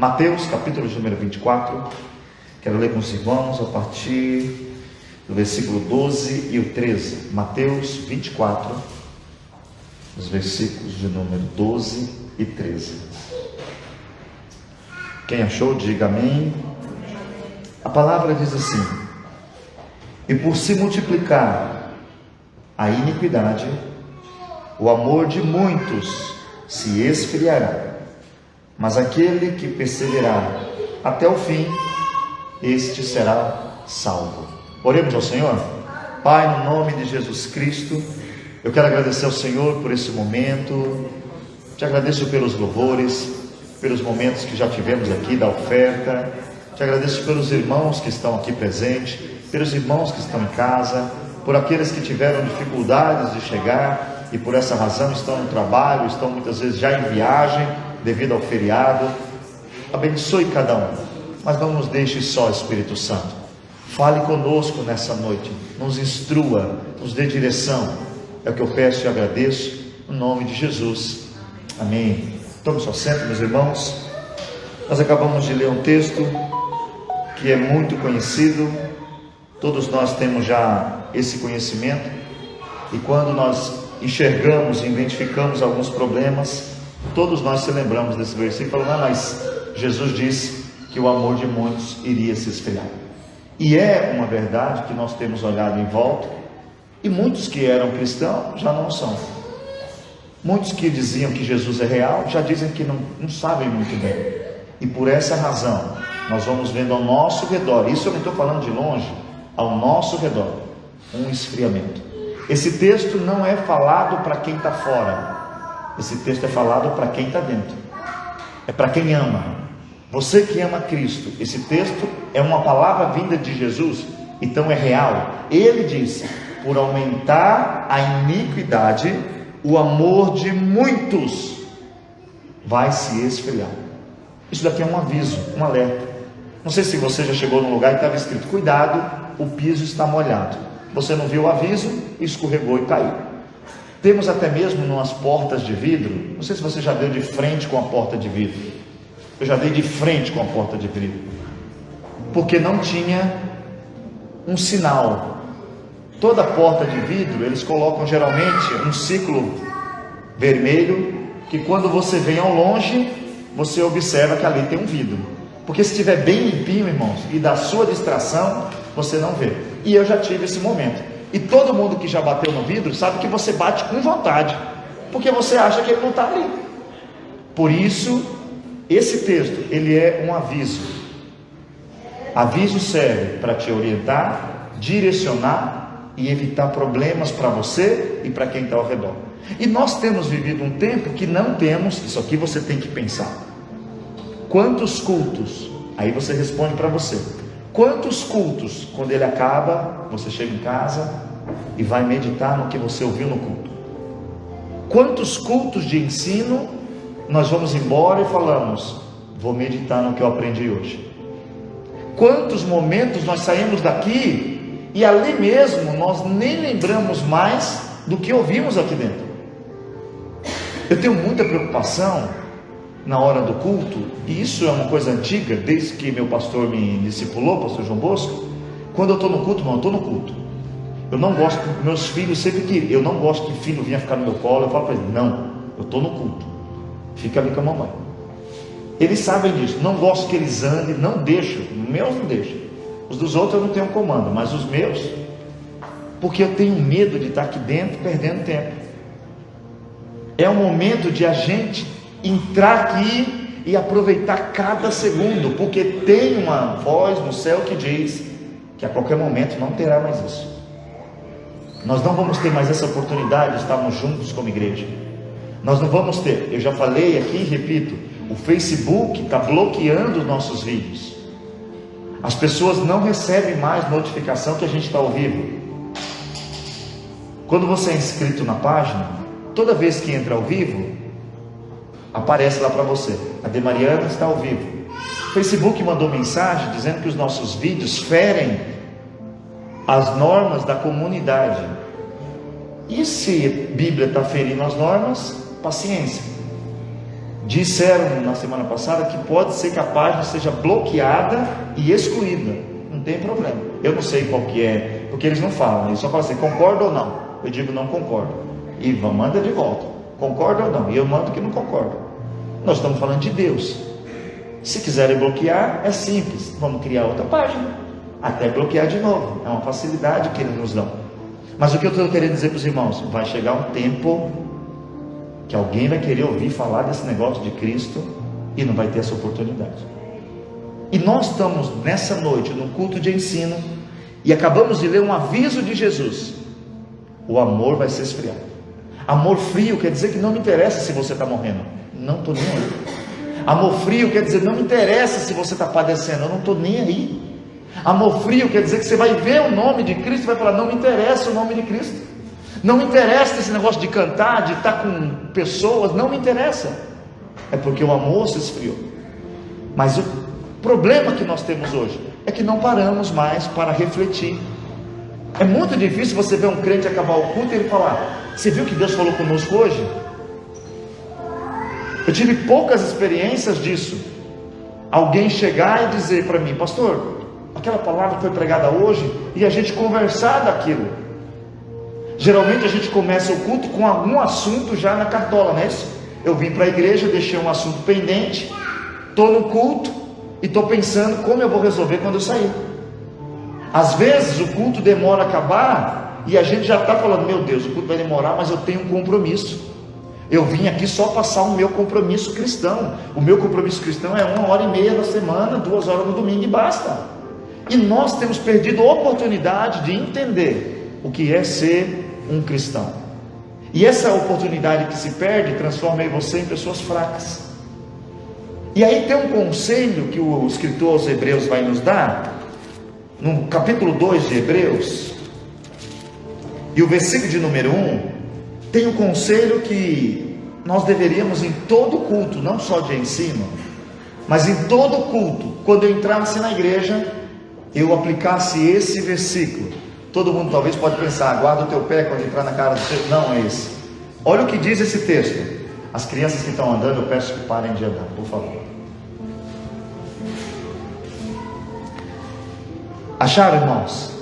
Mateus, capítulo de número 24. Quero ler com os irmãos a partir do versículo 12 e o 13. Mateus 24, os versículos de número 12 e 13. Quem achou, diga amém. A palavra diz assim: e por se multiplicar a iniquidade, o amor de muitos se esfriará, mas aquele que perseverar até o fim, este será salvo. Oremos ao Senhor. Pai, no nome de Jesus Cristo, eu quero agradecer ao Senhor por esse momento. Te agradeço pelos louvores, pelos momentos que já tivemos aqui da oferta. Te agradeço pelos irmãos que estão aqui presentes, pelos irmãos que estão em casa, por aqueles que tiveram dificuldades de chegar e por essa razão estão no trabalho, estão muitas vezes já em viagem devido ao feriado. Abençoe cada um, mas não nos deixe só, Espírito Santo. Fale conosco nessa noite, nos instrua, nos dê direção. É o que eu peço e agradeço, no nome de Jesus. Amém. Tome seu assento, meus irmãos. Nós acabamos de ler um texto que é muito conhecido. Todos nós temos já esse conhecimento. E quando nós enxergamos e identificamos alguns problemas, todos nós se lembramos desse versículo e falamos: mas Jesus disse que o amor de muitos iria se esfriar. E é uma verdade que nós temos olhado em volta, e muitos que eram cristãos já não são. Muitos que diziam que Jesus é real, já dizem que não sabem muito bem. E por essa razão, nós vamos vendo ao nosso redor, isso eu não estou falando de longe, ao nosso redor, um esfriamento. Esse texto não é falado para quem está fora, esse texto é falado para quem está dentro, é para quem ama. Você que ama Cristo, esse texto é uma palavra vinda de Jesus, então é real. Ele disse: por aumentar a iniquidade, o amor de muitos vai se esfriar. Isso daqui é um aviso, um alerta. Não sei se você já chegou num lugar e estava escrito: cuidado, o piso está molhado. Você não viu o aviso, escorregou e caiu. Temos até mesmo umas portas de vidro. Não sei se você já deu de frente com a porta de vidro. Eu já dei de frente com a porta de vidro, porque não tinha um sinal. Toda porta de vidro, eles colocam geralmente um círculo vermelho, que quando você vem ao longe, você observa que ali tem um vidro. Porque se estiver bem limpinho, irmãos, e da sua distração, você não vê. E eu já tive esse momento. E todo mundo que já bateu no vidro sabe que você bate com vontade, porque você acha que ele não está ali. Por isso, esse texto, ele é um aviso. Aviso serve para te orientar, direcionar e evitar problemas para você e para quem está ao redor. E nós temos vivido um tempo que não temos, isso aqui você tem que pensar. Quantos cultos? Aí você responde para você. Quantos cultos, quando ele acaba, você chega em casa e vai meditar no que você ouviu no culto? Quantos cultos de ensino nós vamos embora e falamos: vou meditar no que eu aprendi hoje? Quantos momentos nós saímos daqui e ali mesmo nós nem lembramos mais do que ouvimos aqui dentro? Eu tenho muita preocupação na hora do culto, e isso é uma coisa antiga, desde que meu pastor me discipulou, pastor João Bosco. Quando eu estou no culto, eu estou no culto. Eu não gosto, meus filhos sempre que, eu não gosto que filho venha ficar no meu colo, eu falo para eles: não, eu estou no culto, fica ali com a mamãe. Eles sabem disso. Não gosto que eles andem, não deixo, meus não deixo. Os dos outros eu não tenho comando, mas os meus, porque eu tenho medo de estar aqui dentro perdendo tempo. É o momento de a gente entrar aqui e aproveitar cada segundo, porque tem uma voz no céu que diz que a qualquer momento não terá mais isso. Nós não vamos ter mais essa oportunidade de estarmos juntos como igreja. Nós não vamos ter. Eu já falei aqui e repito: o Facebook está bloqueando os nossos vídeos. As pessoas não recebem mais notificação que a gente está ao vivo. Quando você é inscrito na página, toda vez que entra ao vivo, aparece lá para você: a De Mariana está ao vivo. O Facebook mandou mensagem dizendo que os nossos vídeos ferem as normas da comunidade. E se a Bíblia está ferindo as normas, paciência. Disseram na semana passada que pode ser que a página seja bloqueada e excluída. Não tem problema. Eu não sei qual que é, porque eles não falam. Eles só falam assim, concorda ou não? Eu digo não concordo. E manda de volta. Concorda ou não? E eu mando que não concordo. Nós estamos falando de Deus. Se quiserem bloquear, é simples. Vamos criar outra página. Até bloquear de novo. É uma facilidade que eles nos dão. Mas o que eu estou querendo dizer para os irmãos? Vai chegar um tempo que alguém vai querer ouvir falar desse negócio de Cristo e não vai ter essa oportunidade. E nós estamos nessa noite num culto de ensino e acabamos de ler um aviso de Jesus. O amor vai se esfriar. Amor frio quer dizer que não me interessa se você está morrendo. Não estou nem aí. Amor frio quer dizer não me interessa se você está padecendo. Eu não estou nem aí. Amor frio quer dizer que você vai ver o nome de Cristo e vai falar, não me interessa o nome de Cristo. Não me interessa esse negócio de cantar, de estar com pessoas, não me interessa. É porque o amor se esfriou. Mas o problema que nós temos hoje é que não paramos mais para refletir. É muito difícil você ver um crente acabar o culto e ele falar, você viu que Deus falou conosco hoje? Eu tive poucas experiências disso. Alguém chegar e dizer para mim, pastor, aquela palavra foi pregada hoje, e a gente conversar daquilo. Geralmente a gente começa o culto com algum assunto já na cartola, não é isso? Eu vim para a igreja, deixei um assunto pendente, estou no culto e estou pensando como eu vou resolver quando eu sair. Às vezes o culto demora a acabar e a gente já está falando, meu Deus, o culto vai demorar, mas eu tenho um compromisso. Eu vim aqui só passar o meu compromisso cristão. O meu compromisso cristão é 1h30 da semana, 2 horas no domingo e basta. E nós temos perdido a oportunidade de entender o que é ser um cristão. E essa oportunidade que se perde transforma eu e você em pessoas fracas. E aí tem um conselho que o escritor aos Hebreus vai nos dar, no capítulo 2 de Hebreus, e o versículo de número 1, tem um conselho que nós deveríamos em todo culto, não só de ensino, mas em todo culto, quando eu entrasse na igreja, eu aplicasse esse versículo. Todo mundo talvez pode pensar, guarda o teu pé quando entrar na cara do teu. Não é esse. Olha o que diz esse texto. As crianças que estão andando, eu peço que parem de andar, por favor. Acharam, irmãos?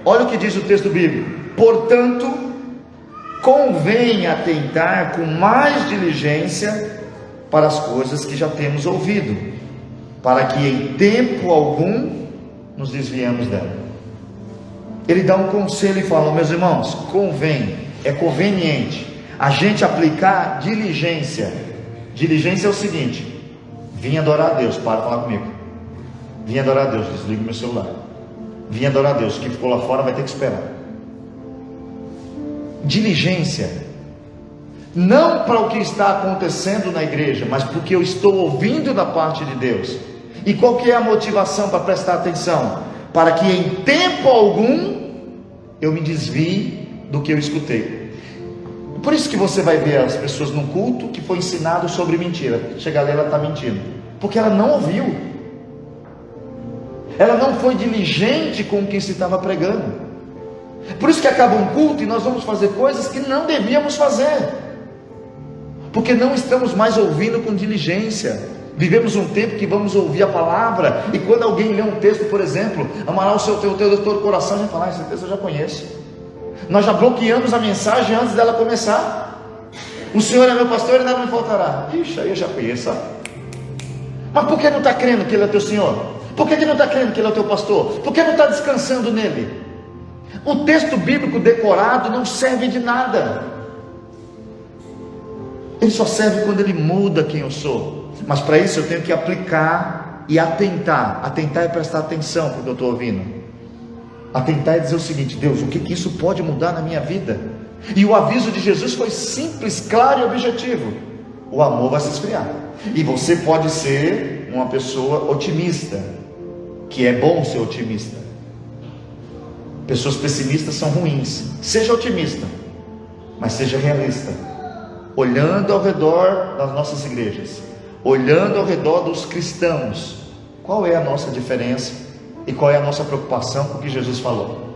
Olha o que diz o texto bíblico. Portanto, convém atentar com mais diligência para as coisas que já temos ouvido, para que em tempo algum nos desviemos dela. Ele dá um conselho e fala, meus irmãos, convém, é conveniente a gente aplicar diligência. Diligência é o seguinte, vim adorar a Deus, para falar comigo. Vim adorar a Deus, desligo meu celular. Vim adorar a Deus, quem ficou lá fora vai ter que esperar. Diligência, não para o que está acontecendo na igreja, mas porque eu estou ouvindo da parte de Deus. E qual que é a motivação para prestar atenção? Para que em tempo algum eu me desvie do que eu escutei. Por isso que você vai ver as pessoas num culto que foi ensinado sobre mentira. Chega ali, ela está mentindo, porque ela não ouviu. Ela não foi diligente com o que se estava pregando. Por isso que acaba um culto e nós vamos fazer coisas que não devíamos fazer, porque não estamos mais ouvindo com diligência. Vivemos um tempo que vamos ouvir a palavra, e quando alguém lê um texto, por exemplo, amará o seu teu todo coração, a gente fala, esse texto eu já conheço. Nós já bloqueamos a mensagem antes dela começar. O Senhor é meu pastor e nada me faltará. Ixi, aí eu já conheço. Mas por que não está crendo que Ele é teu Senhor? Por que não está crendo que Ele é o teu pastor? Por que não está descansando nele? O texto bíblico decorado não serve de nada. Ele só serve quando ele muda quem eu sou. Mas para isso eu tenho que aplicar e atentar. Atentar é prestar atenção para o que eu estou ouvindo. Atentar é dizer o seguinte, Deus, o que isso pode mudar na minha vida? E o aviso de Jesus foi simples, claro e objetivo. O amor vai se esfriar. E você pode ser uma pessoa otimista, que é bom ser otimista. Pessoas pessimistas são ruins. Seja otimista, mas seja realista. Olhando ao redor das nossas igrejas, olhando ao redor dos cristãos, qual é a nossa diferença e qual é a nossa preocupação com o que Jesus falou?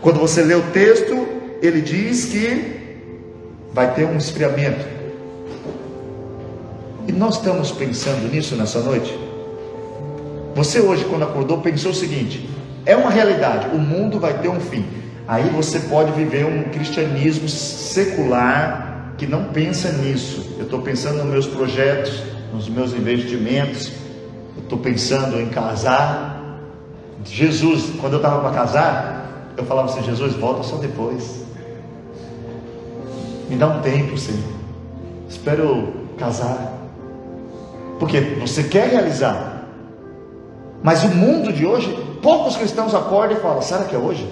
Quando você lê o texto, ele diz que vai ter um esfriamento. E nós estamos pensando nisso nessa noite? Você hoje, quando acordou, pensou o seguinte: é uma realidade, o mundo vai ter um fim. Aí você pode viver um cristianismo secular que não pensa nisso. Eu estou pensando nos meus projetos, nos meus investimentos, eu estou pensando em casar. Jesus, quando eu estava para casar, eu falava assim: Jesus, volta só depois, me dá um tempo, Senhor, espero eu casar, porque você quer realizar. Mas o mundo de hoje, poucos cristãos acordam e falam: será que é hoje?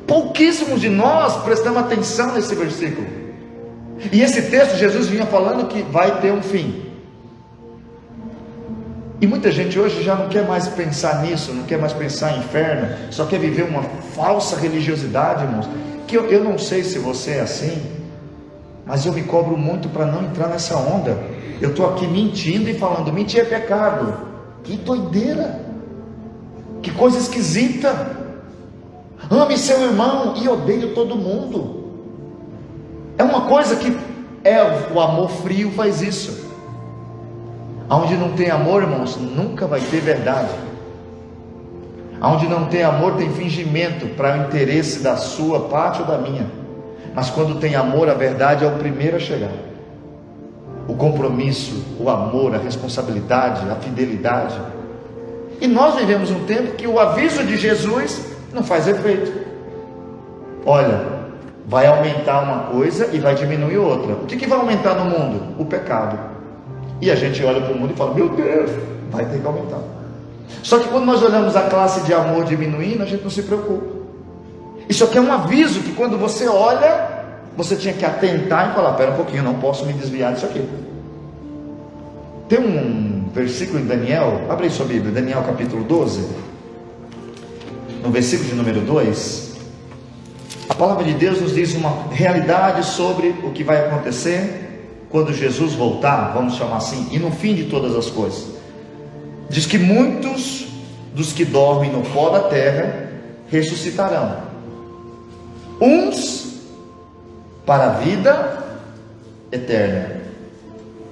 Pouquíssimos de nós prestamos atenção nesse versículo. E esse texto, Jesus vinha falando que vai ter um fim. E muita gente hoje já não quer mais pensar nisso, não quer mais pensar em inferno, só quer viver uma falsa religiosidade, irmãos. Que eu não sei se você é assim, mas eu me cobro muito para não entrar nessa onda. Eu estou aqui mentindo e falando: mentir é pecado. Que doideira, que coisa esquisita. Ame seu irmão e odeie todo mundo. É uma coisa que o amor frio faz isso. Onde não tem amor, irmãos, nunca vai ter verdade. Onde não tem amor, tem fingimento para o interesse da sua parte ou da minha. Mas quando tem amor, a verdade é o primeiro a chegar. O compromisso, o amor, a responsabilidade, a fidelidade. E nós vivemos um tempo que o aviso de Jesus não faz efeito. Olha, vai aumentar uma coisa e vai diminuir outra. O que vai aumentar no mundo? O pecado. E a gente olha para o mundo e fala: meu Deus, vai ter que aumentar. Só que quando nós olhamos a classe de amor diminuindo, a gente não se preocupa. Isso aqui é um aviso que quando você olha, você tinha que atentar e falar: espera um pouquinho, não posso me desviar disso aqui. Tem um versículo em Daniel, abre aí sua Bíblia, Daniel capítulo 12, no versículo de número 2, a palavra de Deus nos diz uma realidade sobre o que vai acontecer quando Jesus voltar, vamos chamar assim, e no fim de todas as coisas. Diz que muitos dos que dormem no pó da terra ressuscitarão, uns para a vida eterna,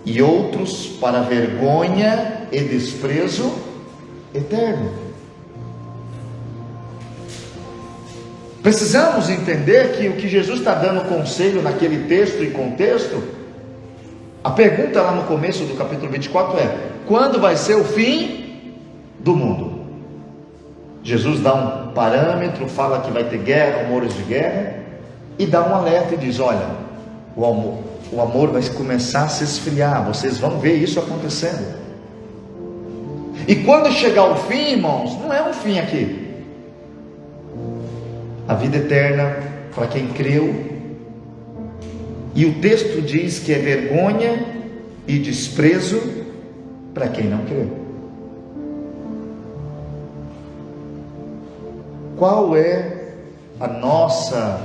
e outros para vergonha e desprezo eterno. Precisamos entender que o que Jesus está dando conselho naquele texto e contexto, a pergunta lá no começo do capítulo 24 é: quando vai ser o fim do mundo? Jesus dá um parâmetro, fala que vai ter guerra, rumores de guerra, e dá um alerta e diz: olha, o amor vai começar a se esfriar, vocês vão ver isso acontecendo. E quando chegar o fim, irmãos, não é um fim aqui. A vida eterna para quem creu. E o texto diz que é vergonha e desprezo para quem não creu. Qual é a nossa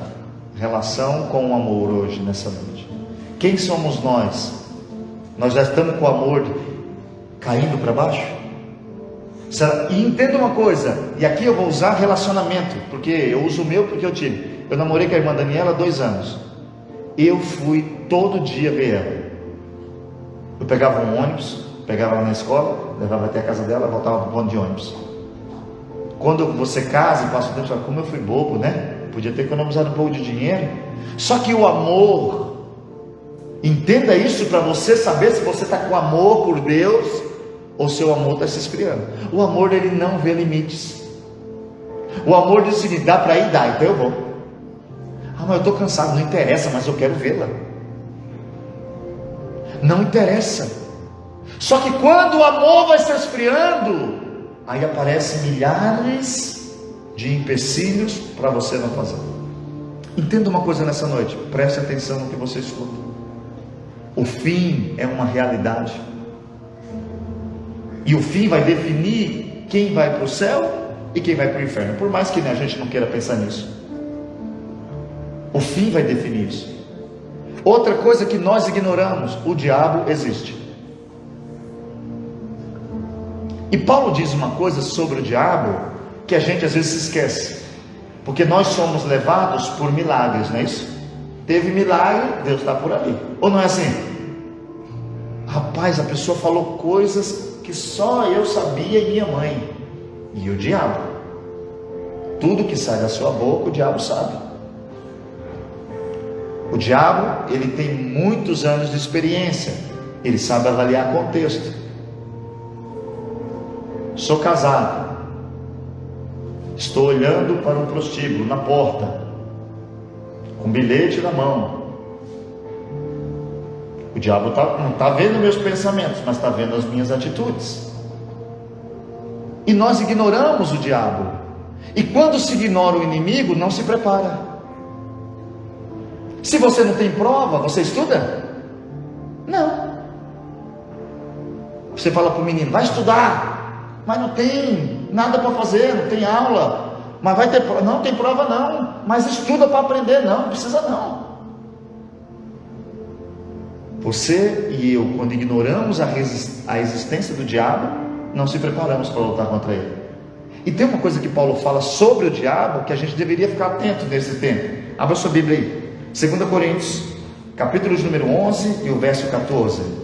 relação com o amor hoje, nessa noite? Quem somos nós? Nós já estamos com o amor caindo para baixo? E entenda uma coisa, e aqui eu vou usar relacionamento, porque eu uso o meu, porque eu tive. Eu namorei com a irmã Daniela há 2 anos. Eu fui todo dia ver ela. Eu pegava um ônibus, pegava ela na escola, levava até a casa dela, voltava para o ponto de ônibus. Quando você casa e passa o tempo, você fala: como eu fui bobo, né? Podia ter economizado um pouco de dinheiro. Só que o amor, entenda isso para você saber se você está com amor por Deus ou seu amor está se esfriando. O amor, ele não vê limites. O amor diz o seguinte: dá para ir? Dá, então eu vou. Ah, mas eu estou cansado. Não interessa, mas eu quero vê-la. Não interessa. Só que quando o amor vai se esfriando, aí aparecem milhares de empecilhos para você não fazer. Entenda uma coisa nessa noite, preste atenção no que você escuta. O fim é uma realidade. E o fim vai definir quem vai para o céu e quem vai para o inferno. Por mais que a gente não queira pensar nisso, o fim vai definir isso. Outra coisa que nós ignoramos: o diabo existe. E Paulo diz uma coisa sobre o diabo que a gente às vezes se esquece, porque nós somos levados por milagres, não é isso? Teve milagre, Deus está por ali, ou não é assim? Rapaz, a pessoa falou coisas que só eu sabia e minha mãe. E o diabo. Tudo que sai da sua boca, o diabo sabe. O diabo, ele tem muitos anos de experiência. Ele sabe avaliar contexto. Sou casado. Estou olhando para um prostíbulo na porta, com um bilhete na mão. O diabo não está vendo meus pensamentos, mas está vendo as minhas atitudes. E nós ignoramos o diabo. E quando se ignora o inimigo, não se prepara. Se você não tem prova, você estuda? Não. Você fala para o menino, vai estudar, mas não tem nada para fazer, não tem aula. Mas vai ter prova? Não tem prova não, mas estuda para aprender. Não precisa não. Você e eu, quando ignoramos a existência do diabo, não se preparamos para lutar contra ele. E tem uma coisa que Paulo fala sobre o diabo, que a gente deveria ficar atento nesse tempo. Abra sua Bíblia aí, 2 Coríntios, capítulo de número 11 e o verso 14.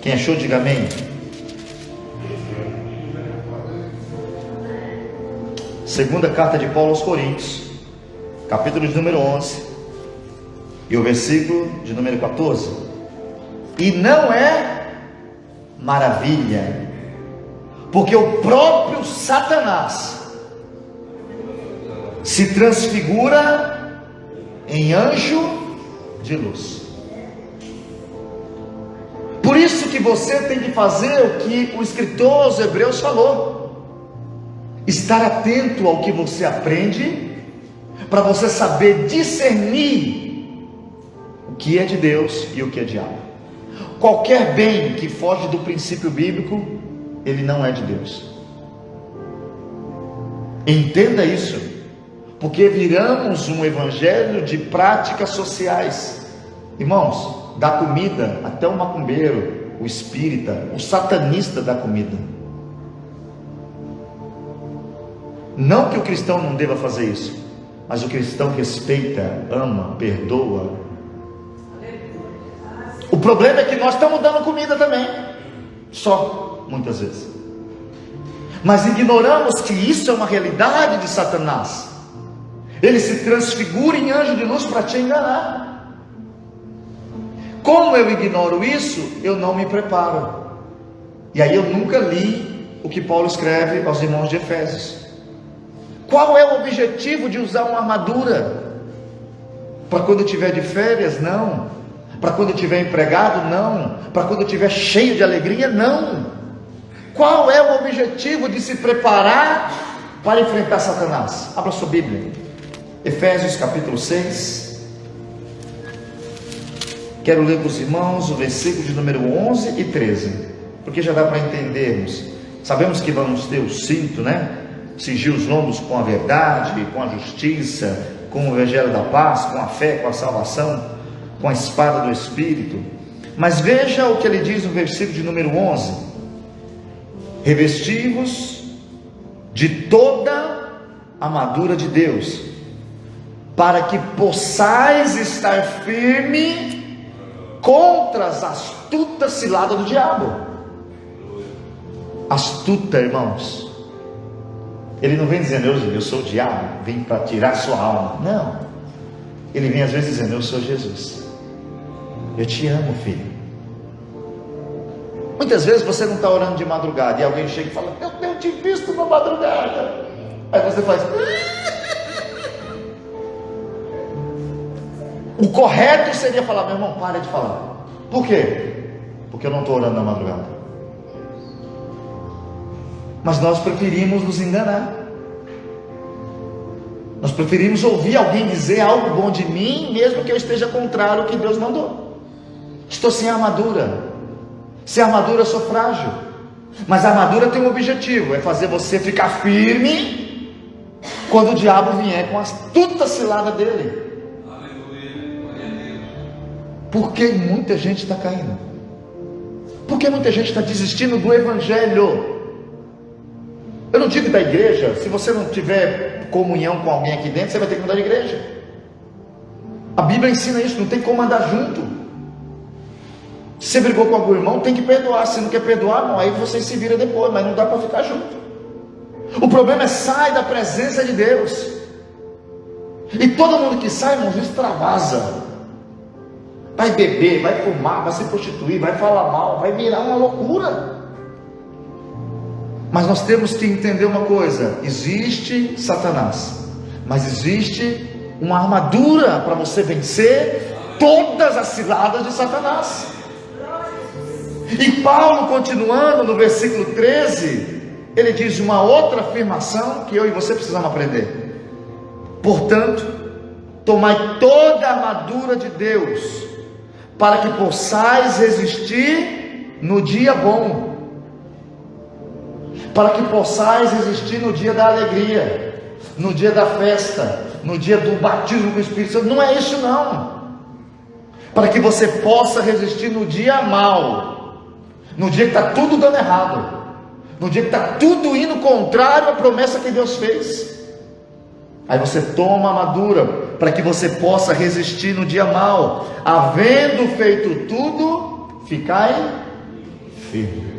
Quem achou, diga amém. Segunda carta de Paulo aos Coríntios, capítulo de número 11 e o versículo de número 14. E não é maravilha, porque o próprio Satanás se transfigura em anjo de luz. Por isso que você tem que fazer o que o escritor aos Hebreus falou: estar atento ao que você aprende, para você saber discernir o que é de Deus e o que é diabo. Qualquer bem que foge do princípio bíblico, ele não é de Deus. Entenda isso, porque viramos um evangelho de práticas sociais. Irmãos, da comida, até o macumbeiro, o espírita, o satanista dá comida. Não que o cristão não deva fazer isso, mas o cristão respeita, ama, perdoa. O problema é que nós estamos dando comida também, só, muitas vezes. Mas ignoramos que isso é uma realidade de Satanás. Ele se transfigura em anjo de luz para te enganar. Como eu ignoro isso, eu não me preparo. E aí eu nunca li o que Paulo escreve aos irmãos de Efésios. Qual é o objetivo de usar uma armadura? Para quando eu estiver de férias? Não. Para quando eu estiver empregado? Não. Para quando eu estiver cheio de alegria? Não. Qual é o objetivo de se preparar para enfrentar Satanás? Abra sua Bíblia, Efésios capítulo 6. Quero ler para os irmãos o versículo de número 11 e 13, porque já dá para entendermos. Sabemos que vamos ter o cinto, né? Cingir os lombos com a verdade, com a justiça, com o evangelho da paz, com a fé, com a salvação, com a espada do Espírito. Mas veja o que ele diz no versículo de número 11: revesti-vos de toda a armadura de Deus, para que possais estar firme contra as astutas ciladas do diabo. Astuta, irmãos, ele não vem dizendo eu sou o diabo, vem para tirar sua alma. Não, ele vem às vezes dizendo eu sou Jesus, eu te amo, filho. Muitas vezes você não está orando de madrugada e alguém chega e fala, eu tenho te visto na madrugada. Aí você faz o correto seria falar, meu irmão, para de falar. Por quê? Porque eu não estou orando na madrugada. Mas nós preferimos nos enganar. Nós preferimos ouvir alguém dizer algo bom de mim, mesmo que eu esteja contrário ao que Deus mandou. Estou sem armadura. Sem armadura eu sou frágil. Mas a armadura tem um objetivo, é fazer você ficar firme quando o diabo vier com a astuta cilada dele. Por que muita gente está caindo? Por que muita gente está desistindo do evangelho? Eu não digo da igreja. Se você não tiver comunhão com alguém aqui dentro, você vai ter que mudar de igreja. A Bíblia ensina isso, não tem como andar junto. Se você brigou com algum irmão, tem que perdoar. Se não quer perdoar, não, aí você se vira depois, mas não dá para ficar junto. O problema é sai da presença de Deus. E todo mundo que sai, irmãos, extravasa. Vai beber, vai fumar, vai se prostituir, vai falar mal, vai virar uma loucura. Mas nós temos que entender uma coisa: existe Satanás, mas existe uma armadura para você vencer todas as ciladas de Satanás. E Paulo, continuando no versículo 13, ele diz uma outra afirmação que eu e você precisamos aprender. Portanto, tomai toda a armadura de Deus, para que possais resistir no dia bom, para que possais resistir no dia da alegria, no dia da festa, no dia do batismo com o Espírito Santo. Não é isso não. Para que você possa resistir no dia mau, no dia que está tudo dando errado, no dia que está tudo indo contrário à promessa que Deus fez. Aí você toma a armadura para que você possa resistir no dia mau. Havendo feito tudo, ficai firme.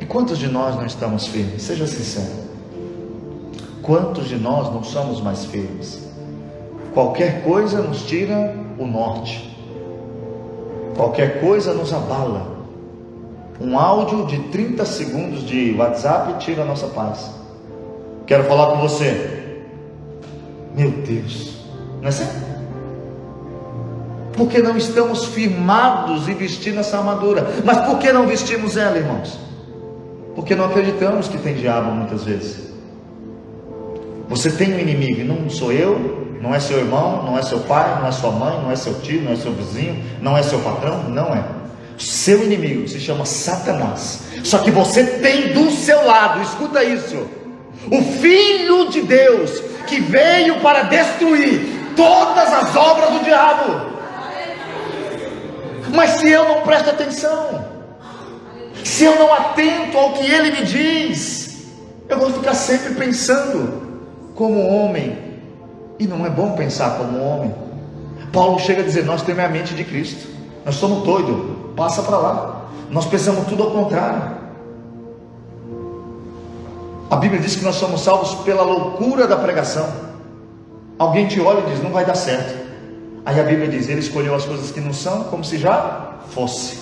E quantos de nós não estamos firmes? Seja sincero. Quantos de nós não somos mais firmes? Qualquer coisa nos tira o norte. Qualquer coisa nos abala. Um áudio de 30 segundos de WhatsApp tira a nossa paz. Quero falar com você. Meu Deus, não é certo? Porque não estamos firmados e vestindo essa armadura. Mas por que não vestimos ela, irmãos? Porque não acreditamos que tem diabo muitas vezes. Você tem um inimigo, e não sou eu, não é seu irmão, não é seu pai, não é sua mãe, não é seu tio, não é seu vizinho, não é seu patrão, não é. Seu inimigo se chama Satanás. Só que você tem do seu lado, escuta isso, o Filho de Deus, que veio para destruir todas as obras do diabo. Mas se eu não presto atenção, se eu não atento ao que ele me diz, eu vou ficar sempre pensando como homem. E não é bom pensar como homem. Paulo chega a dizer: nós temos a mente de Cristo. Nós somos doidos, passa para lá. Nós pensamos tudo ao contrário. A Bíblia diz que nós somos salvos pela loucura da pregação. Alguém te olha e diz: não vai dar certo. Aí a Bíblia diz: ele escolheu as coisas que não são, como se já fosse.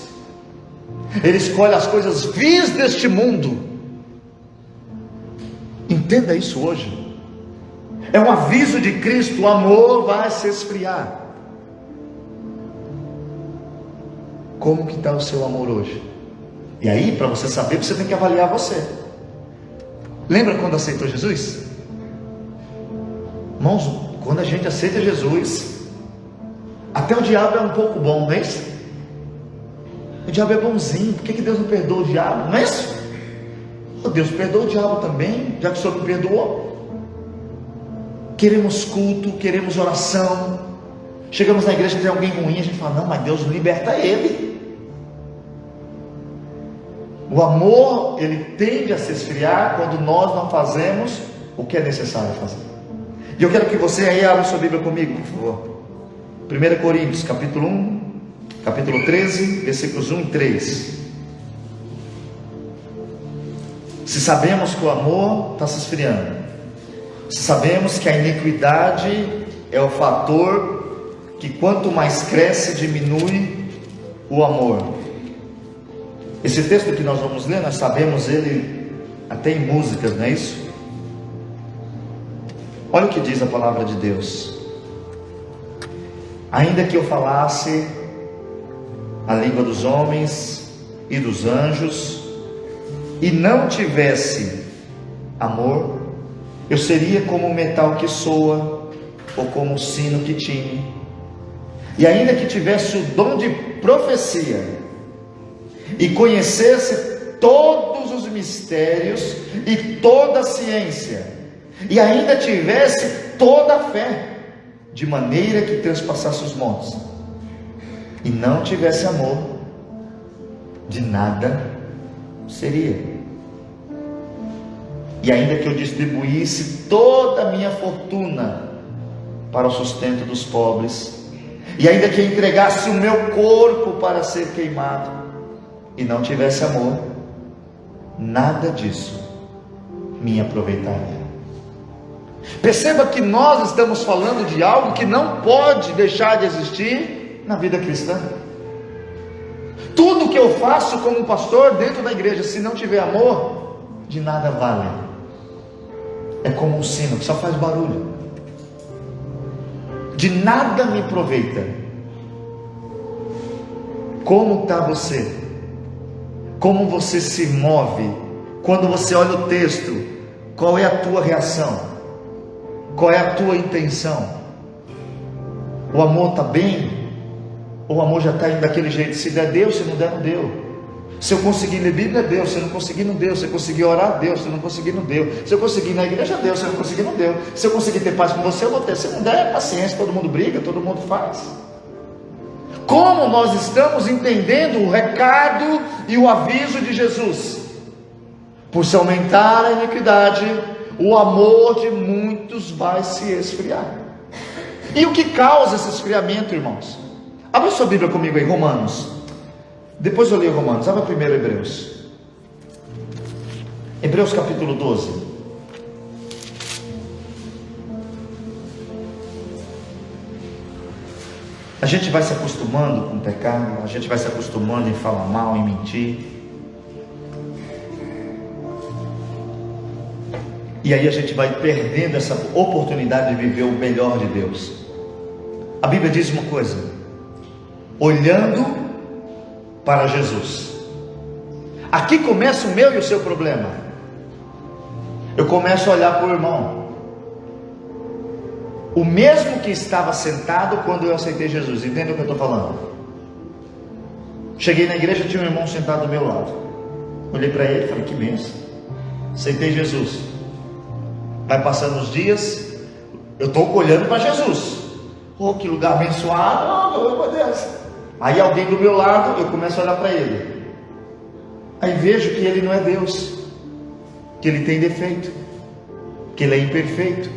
Ele escolhe as coisas vis deste mundo. Entenda isso hoje. É um aviso de Cristo: o amor vai se esfriar. Como que está o seu amor hoje? E aí, para você saber, você tem que avaliar você. Lembra quando aceitou Jesus? Irmãos, quando a gente aceita Jesus, até o diabo é um pouco bom, não é isso? O diabo é bonzinho. Por que Deus não perdoa o diabo? Não é isso? Deus perdoa o diabo também, já que o Senhor me perdoou. Queremos culto, queremos oração. Chegamos na igreja e tem alguém ruim, a gente fala: não, mas Deus liberta ele. O amor, ele tende a se esfriar quando nós não fazemos o que é necessário fazer. E eu quero que você aí abra sua Bíblia comigo, por favor. 1 Coríntios, capítulo 1, capítulo 13, versículos 1 e 3. Se sabemos que o amor está se esfriando, se sabemos que a iniquidade é o fator que quanto mais cresce, diminui o amor. Esse texto que nós vamos ler, nós sabemos ele até em músicas, não é isso? Olha o que diz a palavra de Deus: ainda que eu falasse a língua dos homens e dos anjos, e não tivesse amor, eu seria como o metal que soa, ou como o sino que tine. E ainda que tivesse o dom de profecia, e conhecesse todos os mistérios e toda a ciência, e ainda tivesse toda a fé, de maneira que transpassasse os montes, e não tivesse amor, de nada seria. E ainda que eu distribuísse toda a minha fortuna para o sustento dos pobres, e ainda que entregasse o meu corpo para ser queimado, e não tivesse amor, nada disso me aproveitaria. Perceba que nós estamos falando de algo que não pode deixar de existir na vida cristã. Tudo que eu faço como pastor dentro da igreja, se não tiver amor, de nada vale. É como um sino que só faz barulho. De nada me aproveita. Como está você? Como você se move? Quando você olha o texto, qual é a tua reação? Qual é a tua intenção? O amor está bem? Ou o amor já está indo daquele jeito? Se der, deu; se não der, não deu. Se eu conseguir ler Bíblia, deu; se eu não conseguir, não deu. Se eu conseguir orar, deu; se eu não conseguir, não deu. Se eu conseguir ir na igreja, deu; se eu não conseguir, não deu. Se eu conseguir ter paz com você, eu vou ter. Se não der, paciência, todo mundo briga, todo mundo faz. Como nós estamos entendendo o recado e o aviso de Jesus? Por se aumentar a iniquidade, o amor de muitos vai se esfriar. E o que causa esse esfriamento, irmãos? Abra sua Bíblia comigo aí, Romanos. Depois eu leio Romanos. Abra primeiro Hebreus. Hebreus capítulo 12. A gente vai se acostumando com o pecado, a gente vai se acostumando em falar mal, em mentir. E aí a gente vai perdendo essa oportunidade de viver o melhor de Deus. A Bíblia diz uma coisa: olhando para Jesus. Aqui começa o meu e o seu problema. Eu começo a olhar para o irmão, o mesmo que estava sentado quando eu aceitei Jesus. Entende o que eu estou falando? Cheguei na igreja, tinha um irmão sentado do meu lado. Olhei para ele e falei: que bênção, aceitei Jesus. Vai passando os dias, eu estou olhando para Jesus. Oh, que lugar abençoado, oh, meu Deus. Aí alguém do meu lado, eu começo a olhar para ele. Aí vejo que ele não é Deus, que ele tem defeito, que ele é imperfeito.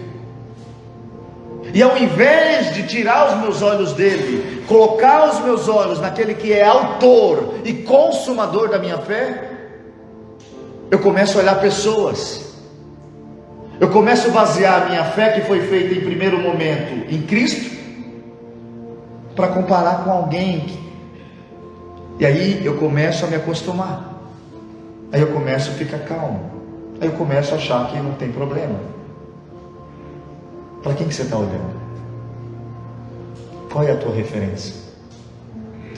E ao invés de tirar os meus olhos dele, colocar os meus olhos naquele que é autor e consumador da minha fé, eu começo a olhar pessoas. Eu começo a basear a minha fé, que foi feita em primeiro momento em Cristo, para comparar com alguém. E aí eu começo a me acostumar. Aí eu começo a ficar calmo. Aí eu começo a achar que não tem problema. Para quem que você está olhando? Qual é a tua referência?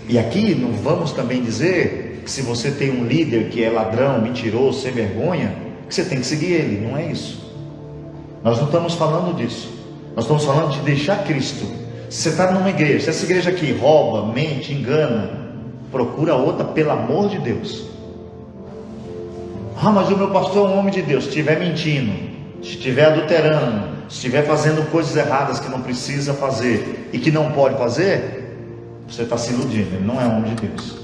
E aqui não vamos também dizer que se você tem um líder que é ladrão, mentiroso, sem vergonha, que você tem que seguir ele. Não é isso. Nós não estamos falando disso. Nós estamos falando de deixar Cristo. Se você está numa igreja, se essa igreja aqui rouba, mente, engana, procura outra, pelo amor de Deus. Ah, mas o meu pastor é um homem de Deus. Se estiver mentindo, se estiver adulterando, se estiver fazendo coisas erradas que não precisa fazer e que não pode fazer, você está se iludindo. Ele não é homem de Deus.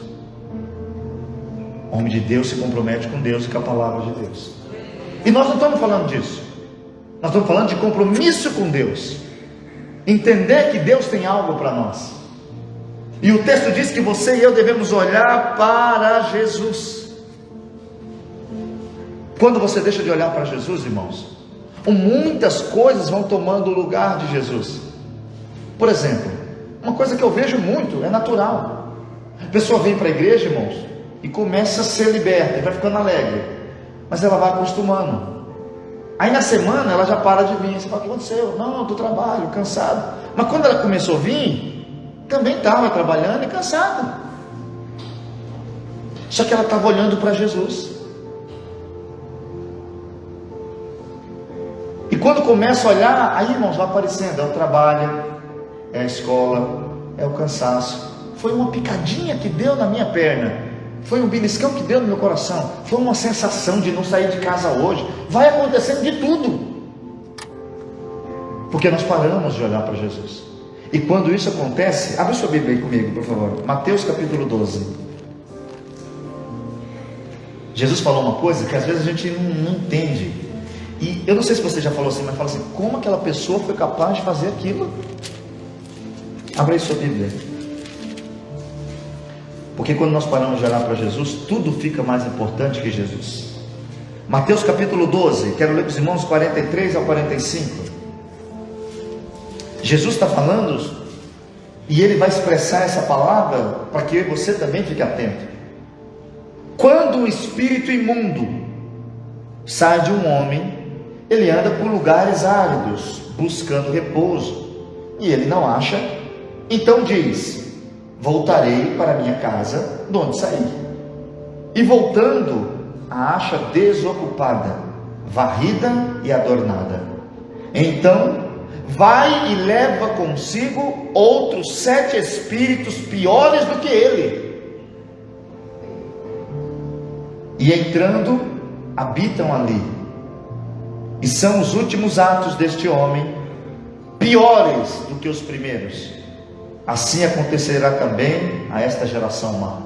O homem de Deus se compromete com Deus e com a palavra de Deus. E nós não estamos falando disso. Nós estamos falando de compromisso com Deus. Entender que Deus tem algo para nós. E o texto diz que você e eu devemos olhar para Jesus. Quando você deixa de olhar para Jesus, irmãos, muitas coisas vão tomando o lugar de Jesus. Por exemplo, uma coisa que eu vejo muito, é natural. A pessoa vem para a igreja, irmãos, e começa a ser liberta, e vai ficando alegre. Mas ela vai acostumando. Aí na semana ela já para de vir. Você fala: o que aconteceu? Não, do trabalho, cansado. Mas quando ela começou a vir, também estava trabalhando e cansada. Só que ela estava olhando para Jesus. E quando começa a olhar, aí, irmãos, vai aparecendo: é o trabalho, é a escola, é o cansaço. Foi uma picadinha que deu na minha perna. Foi um beliscão que deu no meu coração. Foi uma sensação de não sair de casa hoje. Vai acontecendo de tudo, porque nós paramos de olhar para Jesus. E quando isso acontece, abre sua Bíblia aí comigo, por favor. Mateus capítulo 12. Jesus falou uma coisa que às vezes a gente não entende. E eu não sei se você já falou assim, mas fala assim: como aquela pessoa foi capaz de fazer aquilo? Abra aí sua Bíblia. Porque quando nós paramos de olhar para Jesus, tudo fica mais importante que Jesus. Mateus capítulo 12, quero ler para os irmãos 43 ao 45. Jesus está falando, e ele vai expressar essa palavra para que você também fique atento. Quando o espírito imundo sai de um homem, ele anda por lugares áridos, buscando repouso, e ele não acha. Então diz: voltarei para minha casa, de onde saí. E voltando, a acha desocupada, varrida e adornada. Então vai e leva consigo outros 7 espíritos piores do que ele, e entrando, habitam ali. E são os últimos atos deste homem piores do que os primeiros. Assim acontecerá também a esta geração má.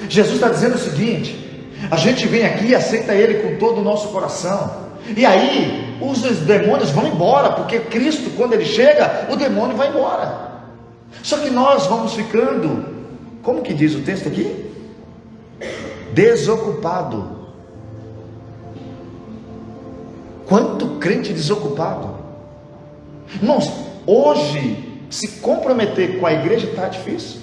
Jesus está dizendo o seguinte: a gente vem aqui e aceita Ele com todo o nosso coração, e aí os demônios vão embora, porque Cristo, quando Ele chega, o demônio vai embora. Só que nós vamos ficando, como que diz o texto aqui? Desocupado. Quanto crente desocupado. Irmãos, hoje se comprometer com a igreja está difícil.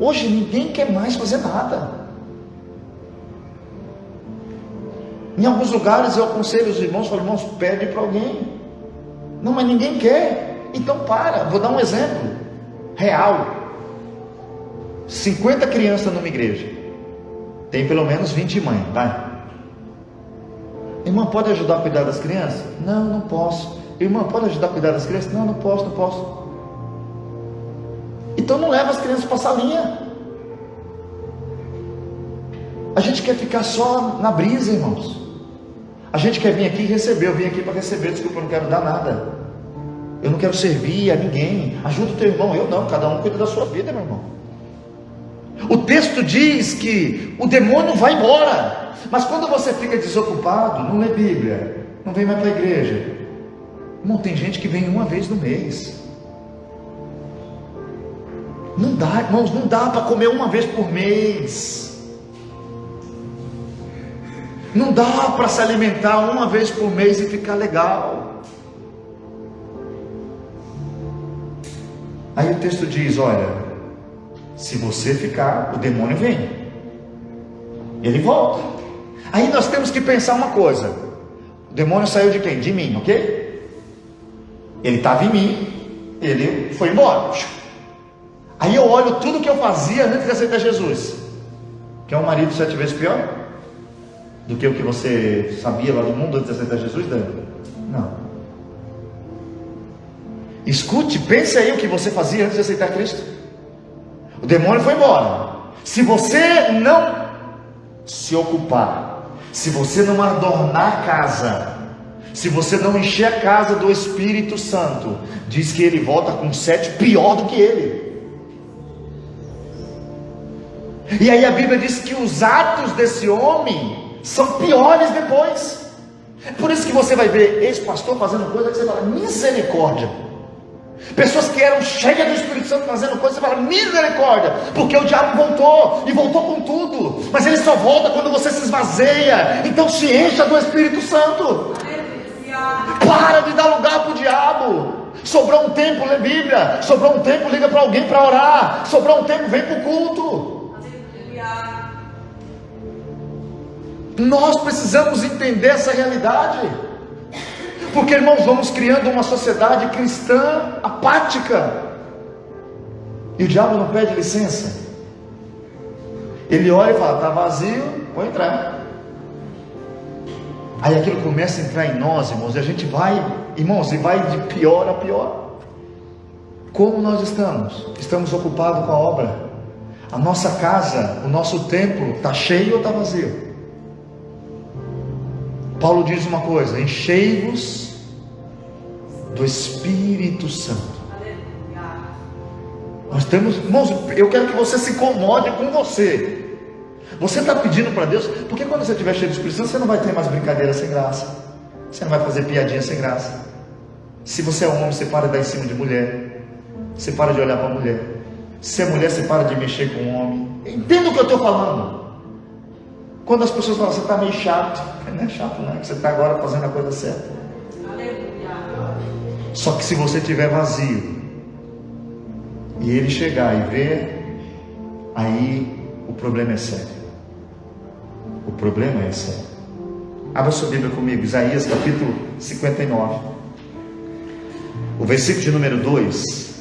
Hoje ninguém quer mais fazer nada. Em alguns lugares eu aconselho os irmãos, falo: irmãos, pede para alguém. Não, mas ninguém quer. Então para. Vou dar um exemplo real. 50 crianças numa igreja, tem pelo menos 20 mães, vai. Irmã, pode ajudar a cuidar das crianças? Não, não posso. Irmã, pode ajudar a cuidar das crianças? Não, não posso, não posso. Então não leva as crianças para a salinha. A gente quer ficar só na brisa, irmãos. A gente quer vir aqui e receber. Eu vim aqui para receber, desculpa, eu não quero dar nada. Eu não quero servir a ninguém. Ajuda o teu irmão. Eu não, cada um cuida da sua vida, meu irmão. O texto diz que o demônio vai embora. Mas quando você fica desocupado, não lê Bíblia, não vem mais para a igreja. Não, tem gente que vem uma vez no mês. Não dá, irmãos, não dá para comer uma vez por mês. Não dá para se alimentar uma vez por mês e ficar legal. Aí o texto diz: olha, se você ficar, o demônio vem, ele volta. Aí nós temos que pensar uma coisa: o demônio saiu de quem? De mim, ok? Ele estava em mim, ele foi embora. Aí eu olho tudo que eu fazia antes de aceitar Jesus. Quer um marido 7 vezes pior do que o que você sabia lá do mundo antes de aceitar Jesus, Dani? Não. Escute, pense aí o que você fazia antes de aceitar Cristo. O demônio foi embora. Se você não se ocupar, se você não adornar a casa, se você não encher a casa do Espírito Santo, diz que ele volta com 7 pior do que ele. E aí a Bíblia diz que os atos desse homem são piores depois. Por isso que você vai ver ex-pastor fazendo coisa que você fala: misericórdia. Pessoas que eram cheias do Espírito Santo fazendo coisa, você fala: misericórdia, porque o diabo voltou, e voltou com tudo. Mas ele só volta quando você se esvazeia. Então se encha do Espírito Santo. Para de dar lugar para o diabo. Sobrou um tempo, lê Bíblia. Sobrou um tempo, liga para alguém para orar. Sobrou um tempo, vem para o culto. Nós precisamos entender essa realidade. Porque, irmãos, vamos criando uma sociedade cristã apática. E o diabo não pede licença. Ele olha e fala: está vazio, vou entrar. Aí aquilo começa a entrar em nós, irmãos, e a gente vai, irmãos, e vai de pior a pior. Como nós estamos? Estamos ocupados com a obra. A nossa casa, o nosso templo, está cheio ou está vazio? Paulo diz uma coisa: enchei-vos do Espírito Santo. Nós temos, irmãos, eu quero que você se incomode com você. Você está pedindo para Deus, porque quando você estiver cheio do Espírito Santo, você não vai ter mais brincadeira sem graça, você não vai fazer piadinha sem graça. Se você é um homem, você para de dar em cima de mulher, você para de olhar para a mulher. Se é mulher, você para de mexer com o homem. Entenda o que eu estou falando. Quando as pessoas falam, você está meio chato, não é chato não, é que você está agora fazendo a coisa certa. Só que se você estiver vazio, e ele chegar e ver, aí o problema é sério. O problema é sério. Abra sua Bíblia comigo, Isaías capítulo 59, o versículo de número 2.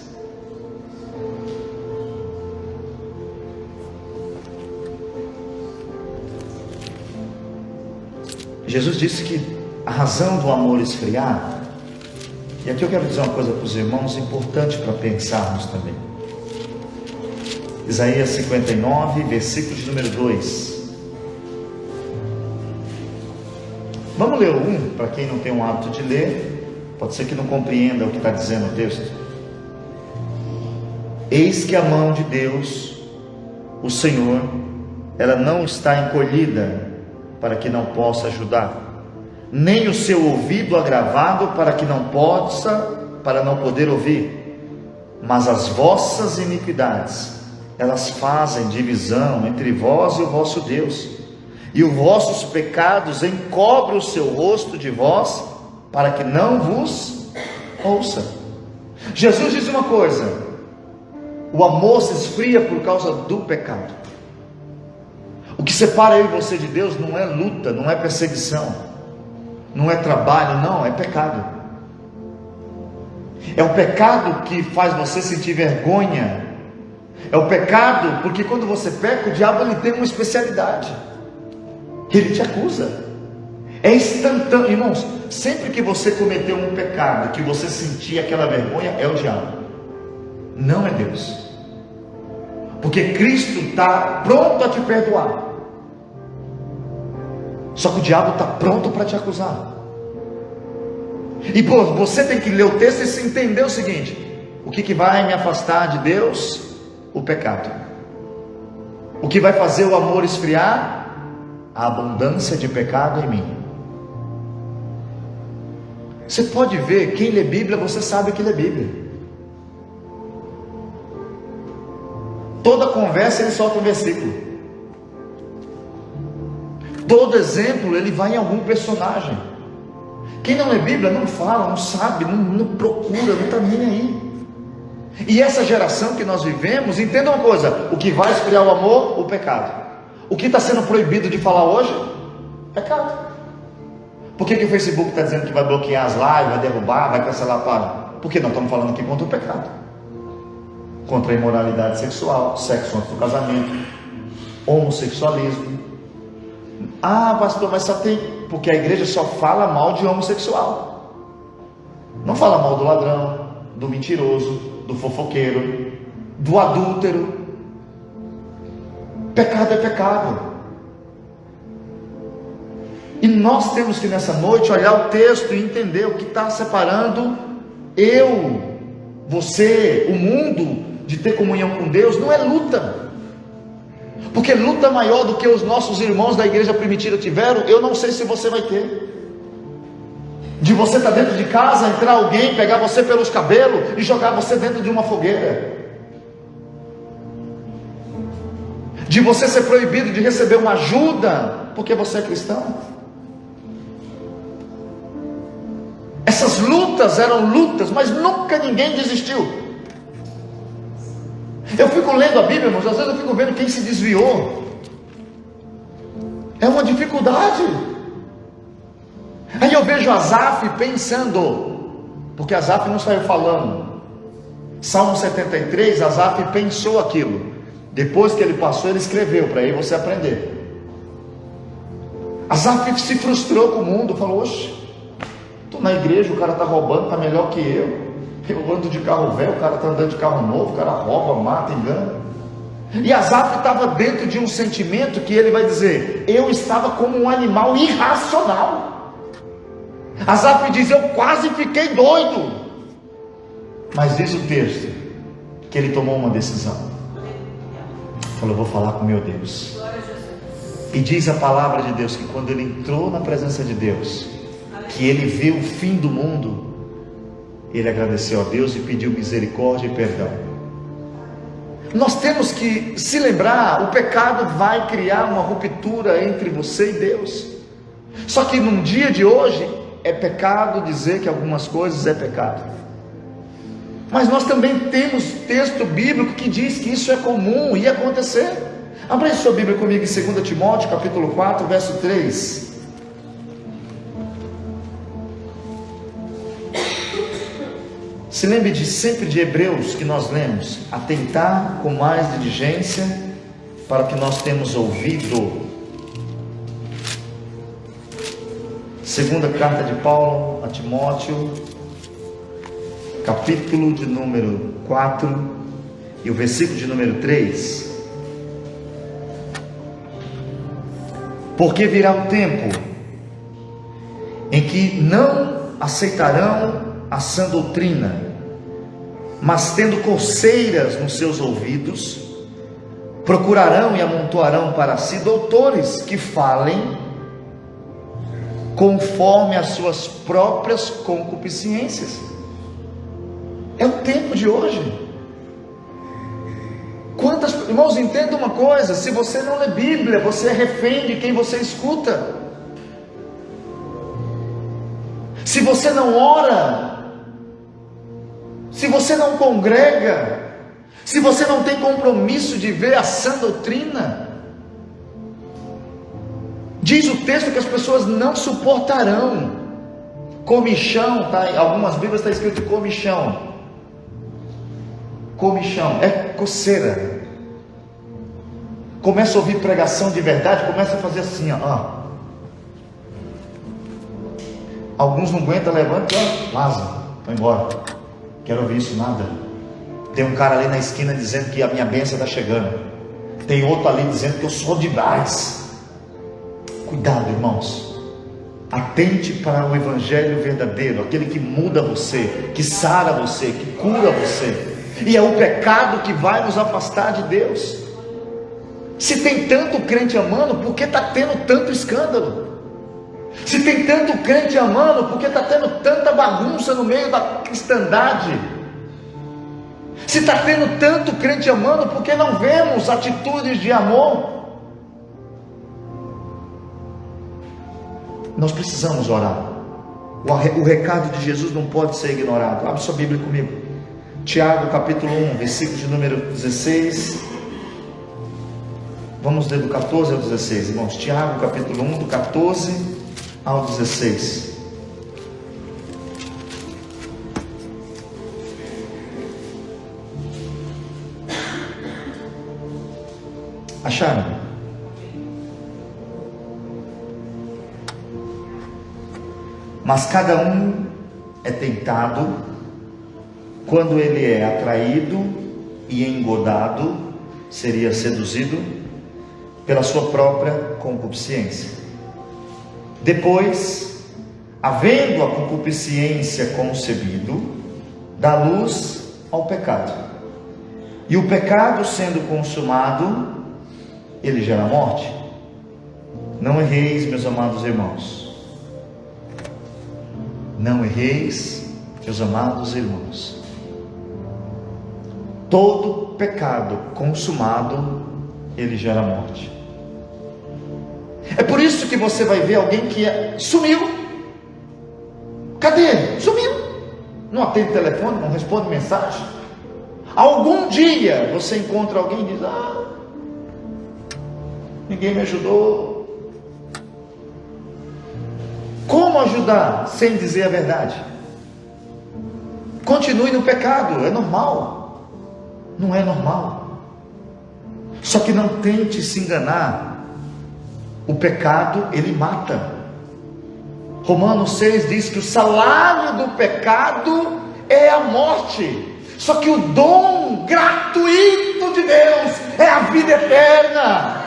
Jesus disse que a razão do amor esfriar, e aqui eu quero dizer uma coisa para os irmãos, importante para pensarmos também. Isaías 59, versículo de número 2. Vamos ler o 1, para quem não tem um hábito de ler, pode ser que não compreenda o que está dizendo o texto. Eis que a mão de Deus, o Senhor, ela não está encolhida para que não possa ajudar, nem o seu ouvido agravado para não poder ouvir, mas as vossas iniquidades, elas fazem divisão entre vós e o vosso Deus, e os vossos pecados encobrem o seu rosto de vós, para que não vos ouça. Jesus diz uma coisa: o amor se esfria por causa do pecado. O que separa eu e você de Deus não é luta, não é perseguição, não é trabalho, não, é pecado. É o pecado que faz você sentir vergonha. É o pecado, porque quando você peca, o diabo ele tem uma especialidade, ele te acusa, é instantâneo. Irmãos, sempre que você cometeu um pecado, que você sentia aquela vergonha, é o diabo, não é Deus, porque Cristo está pronto a te perdoar, só que o diabo está pronto para te acusar. E você tem que ler o texto e se entender o seguinte: o que vai me afastar de Deus? O pecado. O que vai fazer o amor esfriar? A abundância de pecado em mim. Você pode ver, quem lê Bíblia, você sabe que lê Bíblia. Toda conversa ele solta um versículo. Todo exemplo ele vai em algum personagem. Quem não lê Bíblia não fala, não sabe, não procura, não está nem aí. E essa geração que nós vivemos, entenda uma coisa: o que vai esfriar o amor? O pecado. O que está sendo proibido de falar hoje? Pecado. Por que o Facebook está dizendo que vai bloquear as lives, vai derrubar, vai cancelar a página? Porque nós estamos falando aqui contra o pecado, contra a imoralidade sexual, sexo antes do casamento, homossexualismo. Ah, pastor, mas só tem... porque a igreja só fala mal de homossexual, não fala mal do ladrão, do mentiroso, do fofoqueiro, do adúltero. Pecado é pecado. E nós temos que nessa noite olhar o texto e entender o que está separando eu, você, o mundo de ter comunhão com Deus. Não é luta, porque luta maior do que os nossos irmãos da igreja primitiva tiveram, eu não sei se você vai ter. De você estar dentro de casa, entrar alguém, pegar você pelos cabelos e jogar você dentro de uma fogueira. De você ser proibido de receber uma ajuda porque você é cristão. Essas lutas eram lutas, mas nunca ninguém desistiu. Eu fico lendo a Bíblia, irmãos, às vezes eu fico vendo quem se desviou. É uma dificuldade. Aí eu vejo Asaf pensando, porque Asaf não saiu falando. Salmo 73, Asaf pensou aquilo. Depois que ele passou, ele escreveu, para aí você aprender. Asaf se frustrou com o mundo, falou: oxe, estou na igreja, o cara está roubando, está melhor que eu ando de carro velho, o cara está andando de carro novo, o cara rouba, mata, engana. E Asaf estava dentro de um sentimento que ele vai dizer: eu estava como um animal irracional. Asaf diz: eu quase fiquei doido. Mas diz o texto que ele tomou uma decisão. Falou: eu vou falar com meu Deus. E diz a palavra de Deus que quando ele entrou na presença de Deus, que ele viu o fim do mundo, ele agradeceu a Deus e pediu misericórdia e perdão. Nós temos que se lembrar, o pecado vai criar uma ruptura entre você e Deus. Só que num dia de hoje, é pecado dizer que algumas coisas é pecado. Mas nós também temos texto bíblico que diz que isso é comum e acontecer. Abra sua Bíblia comigo em 2 Timóteo, capítulo 4, verso 3. Se lembre sempre de Hebreus que nós lemos: atentar com mais diligência para o que nós temos ouvido. Segunda carta de Paulo a Timóteo, capítulo de número 4 e o versículo de número 3. Porque virá o tempo em que não aceitarão a sã doutrina, mas tendo coceiras nos seus ouvidos, procurarão e amontoarão para si doutores que falem conforme as suas próprias concupiscências. É o tempo de hoje. Irmãos, entenda uma coisa: se você não lê Bíblia, você é refém de quem você escuta. Se você não ora, se você não congrega, se você não tem compromisso de ver a sã doutrina, diz o texto que as pessoas não suportarão. Comichão, tá? Em algumas Bíblias está escrito comichão. Comichão é coceira. Começa a ouvir pregação de verdade, começa a fazer assim, ó. Alguns não aguentam, levanta, vaza, vai embora. Quero ouvir isso nada. Tem um cara ali na esquina dizendo que a minha bênção está chegando. Tem outro ali dizendo que eu sou demais. Cuidado, irmãos. Atente para o evangelho verdadeiro, aquele que muda você, que sara você, que cura você. E é o pecado que vai nos afastar de Deus. Se tem tanto crente amando, por que está tendo tanto escândalo? Se tem tanto crente amando, por que está tendo tanta bagunça no meio da cristandade? Se está tendo tanto crente amando, por que não vemos atitudes de amor? Nós precisamos orar. O recado de Jesus não pode ser ignorado. Abre sua Bíblia comigo. Tiago capítulo 1, versículo de número 16. Vamos ler do 14 ao 16, irmãos. Tiago capítulo 1, do 14 ao 16. Acharam? Mas cada um é tentado quando ele é atraído e engodado, seria seduzido pela sua própria concupiscência. Depois, havendo a concupiscência concebido, dá luz ao pecado. E o pecado sendo consumado, ele gera morte. Não erreis, meus amados irmãos. Não erreis, meus amados irmãos. Todo pecado consumado, ele gera morte. É por isso que você vai ver alguém que sumiu. Cadê? Sumiu. Não atende telefone, não responde mensagem. Algum dia você encontra alguém e diz: ninguém me ajudou. Como ajudar sem dizer a verdade? Continue no pecado, é normal. Não é normal. Só que não tente se enganar. O pecado, ele mata. Romanos 6 diz que o salário do pecado é a morte. Só que o dom gratuito de Deus é a vida eterna.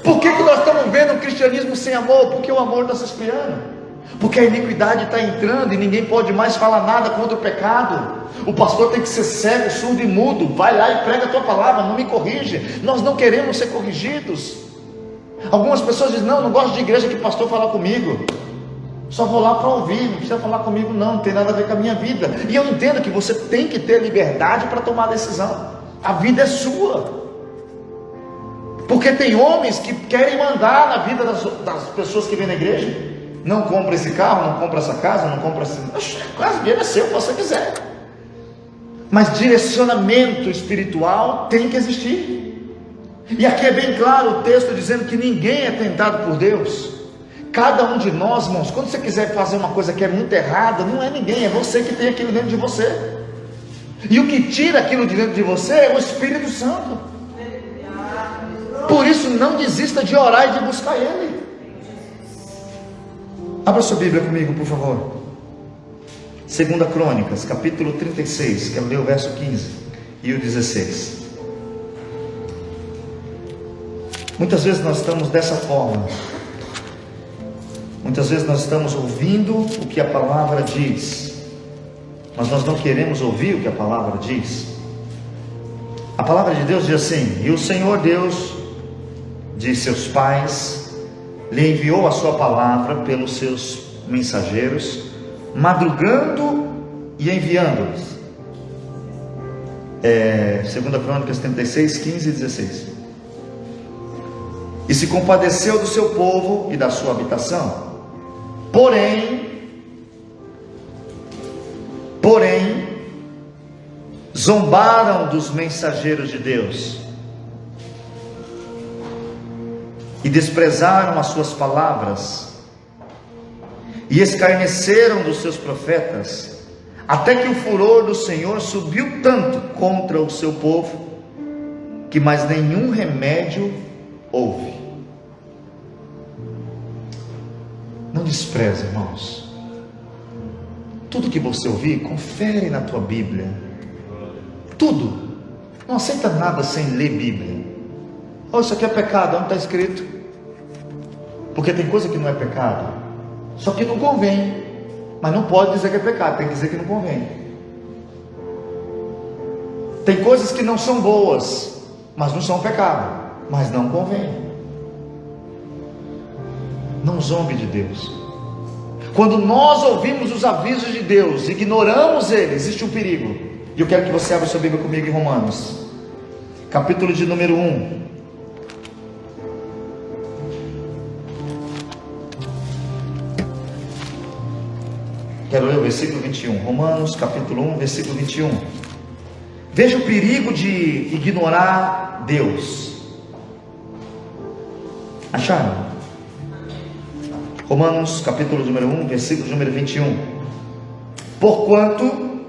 Por que nós estamos vendo um cristianismo sem amor? Porque o amor está se esfriando. Porque a iniquidade está entrando e ninguém pode mais falar nada contra o pecado. O pastor tem que ser cego, surdo e mudo. Vai lá e prega a tua palavra, não me corrige. Nós não queremos ser corrigidos. Algumas pessoas dizem: não gosto de igreja que o pastor fala comigo, só vou lá para ouvir, não precisa falar comigo não tem nada a ver com a minha vida. E eu entendo que você tem que ter liberdade para tomar a decisão, a vida é sua. Porque tem homens que querem mandar na vida das pessoas que vêm na igreja. Não compra esse carro, não compra essa casa, não compra esse... O dinheiro é seu, se você quiser. Mas direcionamento espiritual tem que existir. E aqui é bem claro o texto dizendo que ninguém é tentado por Deus. Cada um de nós, irmãos, quando você quiser fazer uma coisa que é muito errada, não é ninguém, é você que tem aquilo dentro de você. E o que tira aquilo de dentro de você é o Espírito Santo. Por isso, não desista de orar e de buscar Ele. Abra sua Bíblia comigo, por favor. 2 Crônicas, capítulo 36. Quero ler o verso 15 e o 16. Muitas vezes nós estamos dessa forma. Muitas vezes nós estamos ouvindo o que a palavra diz, mas nós não queremos ouvir o que a palavra diz. A palavra de Deus diz assim: e o Senhor Deus de seus pais lhe enviou a sua palavra pelos seus mensageiros, madrugando e enviando-lhes. 2 Crônicas 36, 15 e 16. E se compadeceu do seu povo e da sua habitação. Porém, zombaram dos mensageiros de Deus e desprezaram as suas palavras e escarneceram dos seus profetas, até que o furor do Senhor subiu tanto contra o seu povo, que mais nenhum remédio houve. Não despreze, irmãos. Tudo que você ouvir, confere na tua Bíblia. Tudo. Não aceita nada sem ler Bíblia. Oh, isso aqui é pecado, onde está escrito? Porque tem coisa que não é pecado, só que não convém. Mas não pode dizer que é pecado, tem que dizer que não convém. Tem coisas que não são boas, mas não são pecado, mas não convém. Não zombe de Deus. Quando nós ouvimos os avisos de Deus, ignoramos ele, existe um perigo. E eu quero que você abra sua Bíblia comigo em Romanos, capítulo de número 1. Quero ler o versículo 21. Romanos capítulo 1, versículo 21. Veja o perigo de ignorar Deus. Acharam? Romanos capítulo número 1, versículo número 21. Porquanto,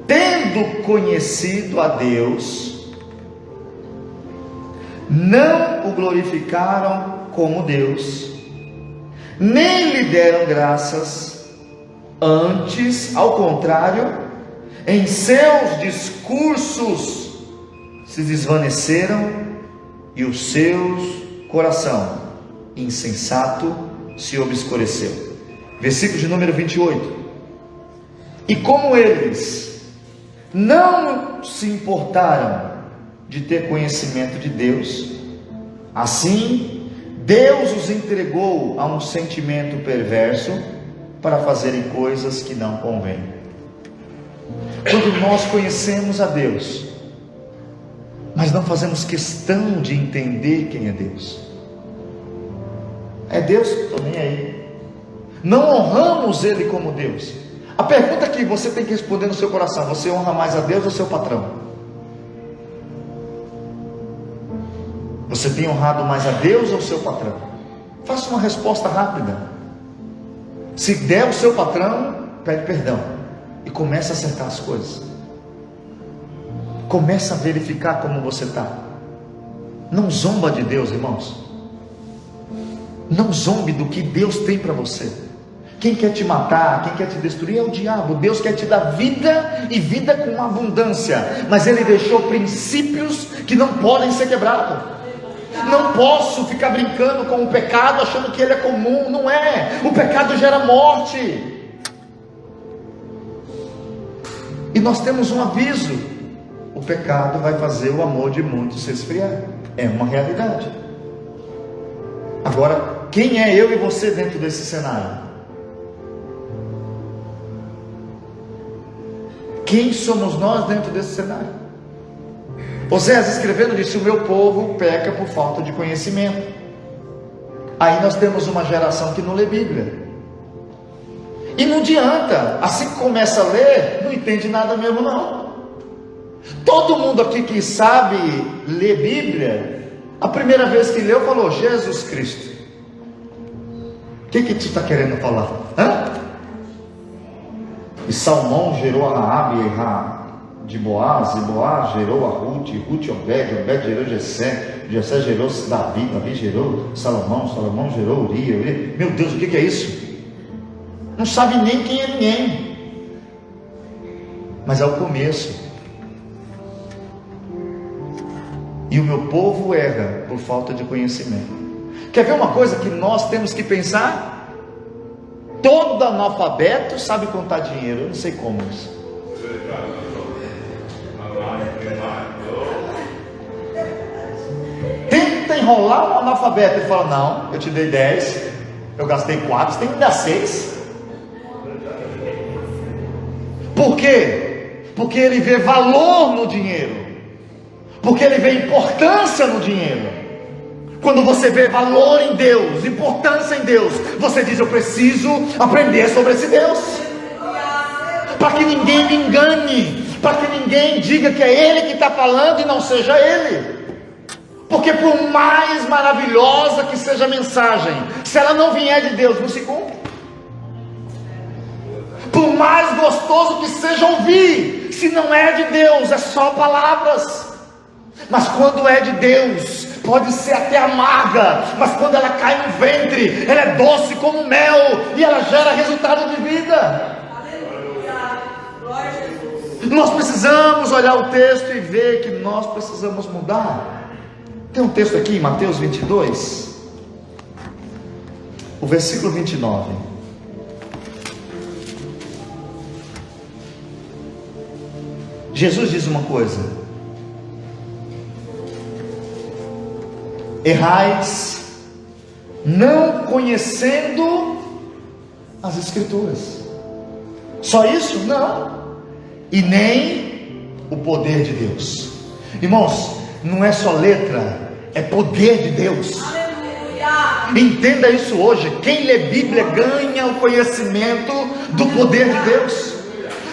tendo conhecido a Deus, não o glorificaram como Deus, nem lhe deram graças, antes, ao contrário, em seus discursos se desvaneceram, e o seu coração insensato se obscureceu. Versículo de número 28. E como eles não se importaram de ter conhecimento de Deus, assim Deus os entregou a um sentimento perverso para fazerem coisas que não convêm. Quando nós conhecemos a Deus, mas não fazemos questão de entender quem é Deus, é Deus, estou nem aí, não honramos Ele como Deus. A pergunta que você tem que responder no seu coração: você honra mais a Deus ou seu patrão? Você tem honrado mais a Deus ou seu patrão? Faça uma resposta rápida. Se der o seu patrão, pede perdão e começa a acertar as coisas. Começa a verificar como você está. Não zomba de Deus, irmãos. Não zombe do que Deus tem para você. Quem quer te matar, quem quer te destruir é o diabo. Deus quer te dar vida, e vida com abundância, mas Ele deixou princípios que não podem ser quebrados. Não posso ficar brincando com o pecado achando que ele é comum. Não é. O pecado gera morte. E nós temos um aviso: o pecado vai fazer o amor de muitos se esfriar. É uma realidade. Agora, quem é eu e você dentro desse cenário? Quem somos nós dentro desse cenário? Osés escrevendo disse: o meu povo peca por falta de conhecimento. Aí nós temos uma geração que não lê Bíblia. E não adianta, assim que começa a ler, não entende nada mesmo não. Todo mundo aqui que sabe ler Bíblia, a primeira vez que leu falou: Jesus Cristo. O que tu está querendo falar? E Salmão gerou a Raabe de Boaz, e Boaz gerou a Ruth, Ruth Obed, Obed gerou Jessé, Jessé gerou Davi, Davi gerou Salomão, Salomão gerou Uria. Meu Deus, o que é isso? Não sabe nem quem é ninguém. Mas é o começo. E o meu povo erra por falta de conhecimento. Quer ver uma coisa que nós temos que pensar? Todo analfabeto sabe contar dinheiro. Eu não sei como isso. Tenta enrolar um analfabeto e fala: não, eu te dei 10, eu gastei 4, você tem que me dar 6. Por quê? Porque ele vê valor no dinheiro, porque ele vê importância no dinheiro. Quando você vê valor em Deus, importância em Deus, você diz: eu preciso aprender sobre esse Deus, para que ninguém me engane, para que ninguém diga que é Ele que está falando e não seja Ele. Porque por mais maravilhosa que seja a mensagem, se ela não vier de Deus, não se cumpre. Por mais gostoso que seja ouvir, se não é de Deus, é só palavras. Mas quando é de Deus, pode ser até amarga, mas quando ela cai no ventre, ela é doce como mel, e ela gera resultado de vida. Aleluia. Glória a Jesus. Nós precisamos olhar o texto e ver que nós precisamos mudar. Tem um texto aqui em Mateus 22, o versículo 29. Jesus diz uma coisa: errais não conhecendo as Escrituras. Só isso? Não. E nem o poder de Deus. Irmãos, não é só letra, é poder de Deus. Aleluia. Entenda isso hoje. Quem lê Bíblia ganha o conhecimento do poder de Deus.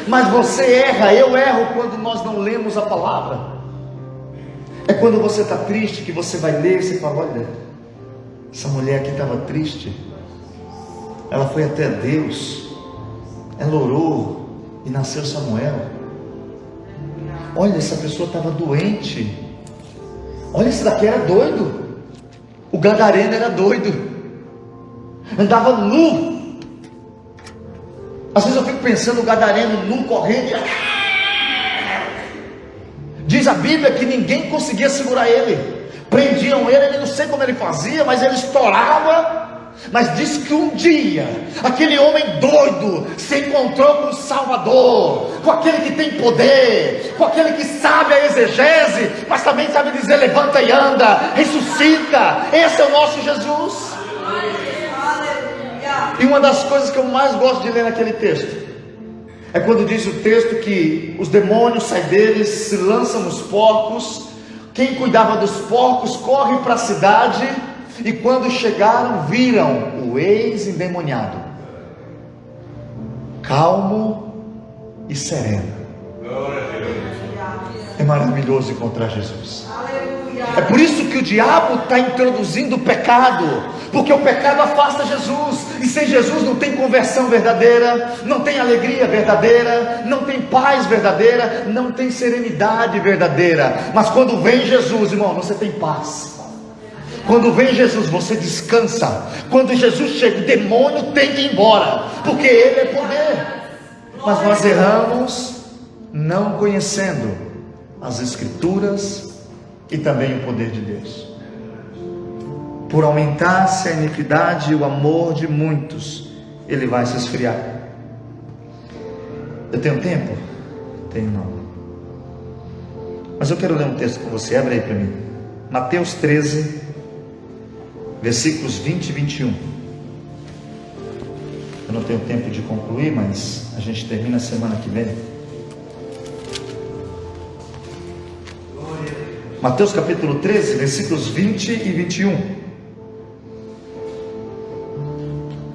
Mas você erra, eu erro quando nós não lemos a palavra. É quando você está triste que você vai ler e você fala: olha, essa mulher aqui estava triste, ela foi até Deus, ela orou e nasceu Samuel. Olha, essa pessoa estava doente, olha, esse daqui era doido, o gadareno era doido, andava nu. Às vezes eu fico pensando o gadareno nu correndo, diz a Bíblia que ninguém conseguia segurar ele, prendiam ele não sei como ele fazia, mas ele estourava. Mas diz que um dia aquele homem doido se encontrou com o Salvador, com aquele que tem poder, com aquele que sabe a exegese, mas também sabe dizer: levanta e anda, ressuscita. Esse é o nosso Jesus. E uma das coisas que eu mais gosto de ler naquele texto é quando diz o texto que os demônios saem deles, se lançam nos porcos. Quem cuidava dos porcos corre para a cidade, e quando chegaram, viram o ex-endemoniado calmo e sereno. É maravilhoso encontrar Jesus. É por isso que o diabo está introduzindo o pecado, porque o pecado afasta Jesus, e sem Jesus não tem conversão verdadeira, não tem alegria verdadeira, não tem paz verdadeira, não tem serenidade verdadeira. Mas quando vem Jesus, irmão, você tem paz. Quando vem Jesus, você descansa. Quando Jesus chega, o demônio tem que ir embora, porque Ele é poder. Mas nós erramos não conhecendo as Escrituras e também o poder de Deus. Por aumentar-se a iniquidade e o amor de muitos, ele vai se esfriar. Eu tenho tempo? Tenho não. Mas eu quero ler um texto com você. Abre aí para mim. Mateus 13, versículos 20 e 21. Eu não tenho tempo de concluir, mas a gente termina a semana que vem. Mateus capítulo 13, versículos 20 e 21.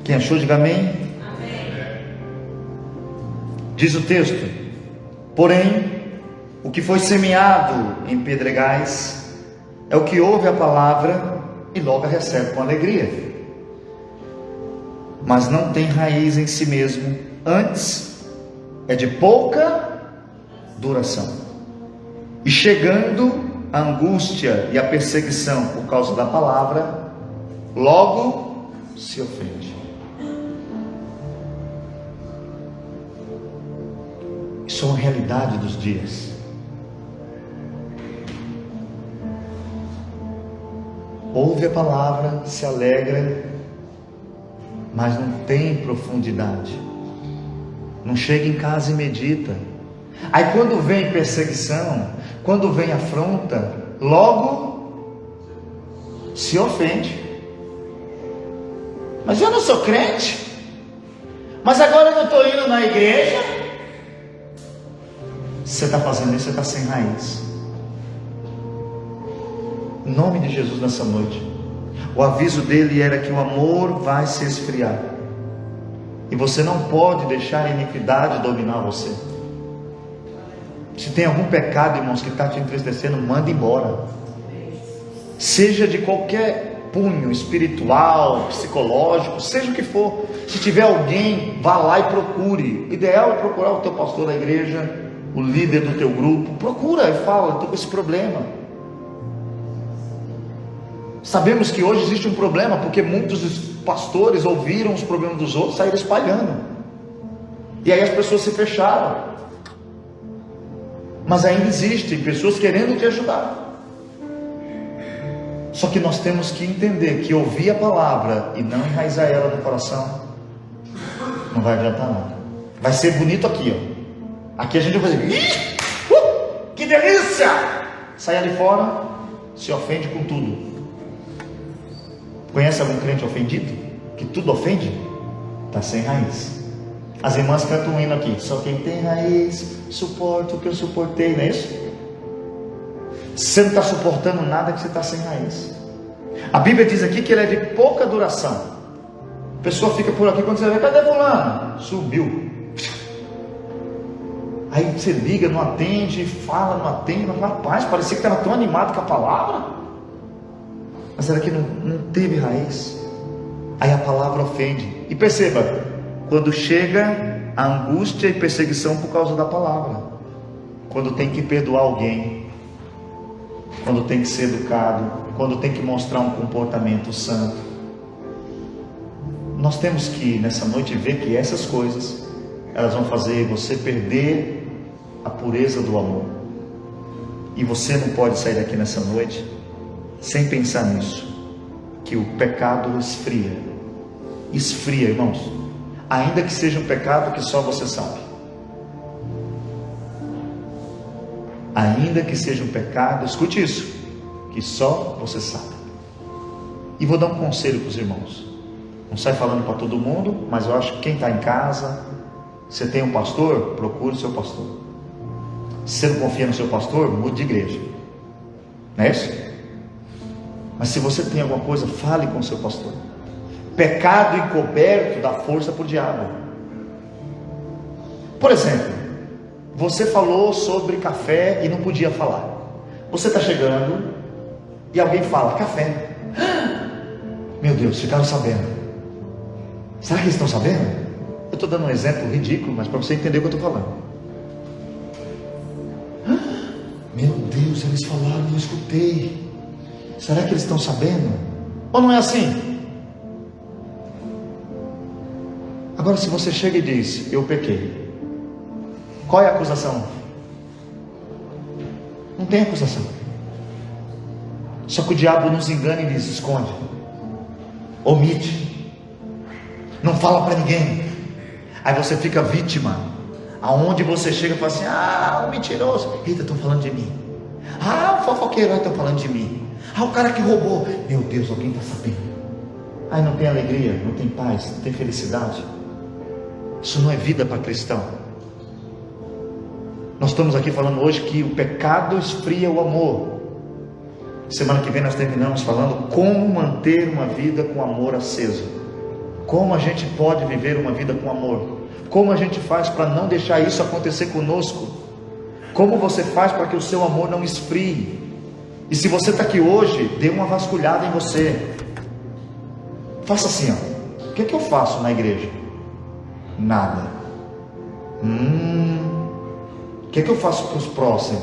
Quem achou, diga amém. Amém. Diz o texto: porém, o que foi semeado em pedregais é o que ouve a palavra e logo a recebe com alegria, mas não tem raiz em si mesmo, antes é de pouca duração. E chegando a angústia e a perseguição por causa da palavra, logo se ofende. Isso é uma realidade dos dias. Ouve a palavra, se alegra, mas não tem profundidade. Não chega em casa e medita. Aí quando vem perseguição, quando vem afronta, logo se ofende. Mas eu não sou crente, mas agora eu não estou indo na igreja. Você está fazendo isso, você está sem raiz. Em nome de Jesus, nessa noite, o aviso dele era que o amor vai se esfriar, e você não pode deixar a iniquidade dominar você. Se tem algum pecado, irmãos, que está te entristecendo, manda embora. Seja de qualquer punho, espiritual, psicológico, seja o que for. Se tiver alguém, vá lá e procure. O ideal é procurar o teu pastor da igreja, o líder do teu grupo. Procura e fala: estou com esse problema. Sabemos que hoje existe um problema, porque muitos dos pastores ouviram os problemas dos outros, saíram espalhando, e aí as pessoas se fecharam. Mas ainda existem pessoas querendo te ajudar. Só que nós temos que entender que ouvir a palavra e não enraizar ela no coração não vai adiantar nada. Vai ser bonito aqui, ó. Aqui a gente vai fazer que delícia! Sai ali fora, se ofende com tudo. Conhece algum crente ofendido? Que tudo ofende? Está sem raiz. As irmãs cantam um hino aqui: só quem tem raiz suporta o que eu suportei, não é isso? Você não está suportando nada, que você está sem raiz. A Bíblia diz aqui que ele é de pouca duração. A pessoa fica por aqui, quando você vê: cadê fulano? Subiu. Aí você liga, não atende, fala, não atende. Rapaz, parecia que estava tão animado com a palavra, mas era que não teve raiz. Aí a palavra ofende. E perceba, quando chega a angústia e perseguição por causa da palavra, quando tem que perdoar alguém, quando tem que ser educado, quando tem que mostrar um comportamento santo, nós temos que nessa noite ver que essas coisas, elas vão fazer você perder a pureza do amor. E você não pode sair daqui nessa noite sem pensar nisso, que o pecado esfria, irmãos, ainda que seja um pecado que só você sabe, ainda que seja um pecado, escute isso, que só você sabe. E vou dar um conselho para os irmãos, não sai falando para todo mundo, mas eu acho que quem está em casa, você tem um pastor, procure o seu pastor. Se você não confia no seu pastor, mude de igreja, não é isso? Mas se você tem alguma coisa, fale com o seu pastor. Pecado encoberto dá força para o diabo. Por exemplo, você falou sobre café e não podia falar. Você está chegando e alguém fala: café. Meu Deus, ficaram sabendo. Será que eles estão sabendo? Eu estou dando um exemplo ridículo, mas para você entender o que eu estou falando. Meu Deus, eles falaram e eu escutei. Será que eles estão sabendo? Ou não é assim? Agora, se você chega e diz: eu pequei, qual é a acusação? Não tem acusação. Só que o diabo nos engana e diz: esconde, omite, não fala para ninguém. Aí você fica vítima. Aonde você chega e fala assim: ah, o mentiroso, eita, estão falando de mim. Ah, o fofoqueiro, estão falando de mim. Ah, o cara que roubou, meu Deus, alguém está sabendo. Ai, não tem alegria, não tem paz, não tem felicidade. Isso não é vida para cristão. Nós estamos aqui falando hoje que o pecado esfria o amor. Semana que vem nós terminamos falando como manter uma vida com amor aceso. Como a gente pode viver uma vida com amor. Como a gente faz para não deixar isso acontecer conosco. Como você faz para que o seu amor não esfrie. E se você está aqui hoje, dê uma vasculhada em você. Faça assim, ó. O que é que eu faço na igreja? Nada. O que é que eu faço para os próximos?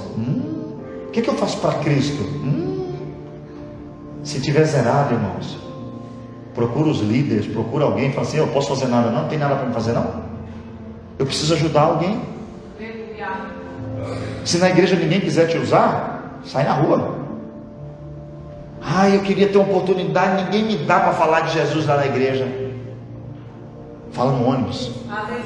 O que é que eu faço para Cristo? Se tiver zerado, irmãos, procura os líderes, procura alguém, fala assim: eu posso fazer nada? Não tem nada para me fazer, não? Eu preciso ajudar alguém. Se na igreja ninguém quiser te usar, sai na rua. Eu queria ter uma oportunidade, ninguém me dá para falar de Jesus lá na igreja. Fala no ônibus,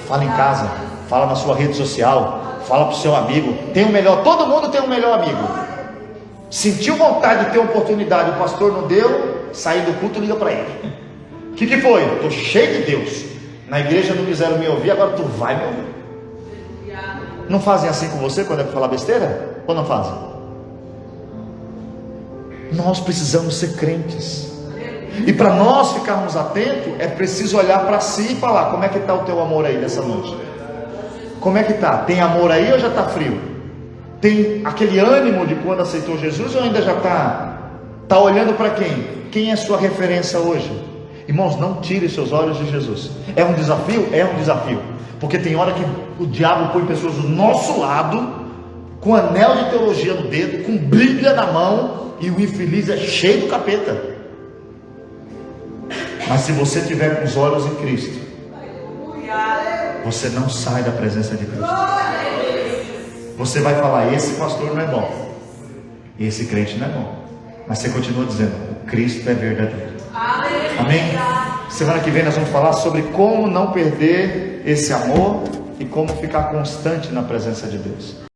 fala em casa, fala na sua rede social, fala para o seu amigo. Tem o melhor, todo mundo tem um melhor amigo. Sentiu vontade de ter uma oportunidade, o pastor não deu, sair do culto, liga para ele. O que foi? Estou cheio de Deus. Na igreja não quiseram me ouvir, agora tu vai me ouvir. Não fazem assim com você quando é para falar besteira? Ou não fazem? Nós precisamos ser crentes. E para nós ficarmos atentos, é preciso olhar para si e falar: como é que está o teu amor aí nessa noite? Como é que está? Tem amor aí ou já está frio? Tem aquele ânimo de quando aceitou Jesus ou ainda já está olhando para quem? Quem é sua referência hoje? Irmãos, não tire seus olhos de Jesus. É um desafio? É um desafio. Porque tem hora que o diabo põe pessoas do nosso lado, com anel de teologia no dedo, com Bíblia na mão, e o infeliz é cheio do capeta. Mas se você tiver com os olhos em Cristo, você não sai da presença de Cristo. Você vai falar: esse pastor não é bom, esse crente não é bom, mas você continua dizendo: o Cristo é verdadeiro. Amém? Semana que vem nós vamos falar sobre como não perder esse amor e como ficar constante na presença de Deus.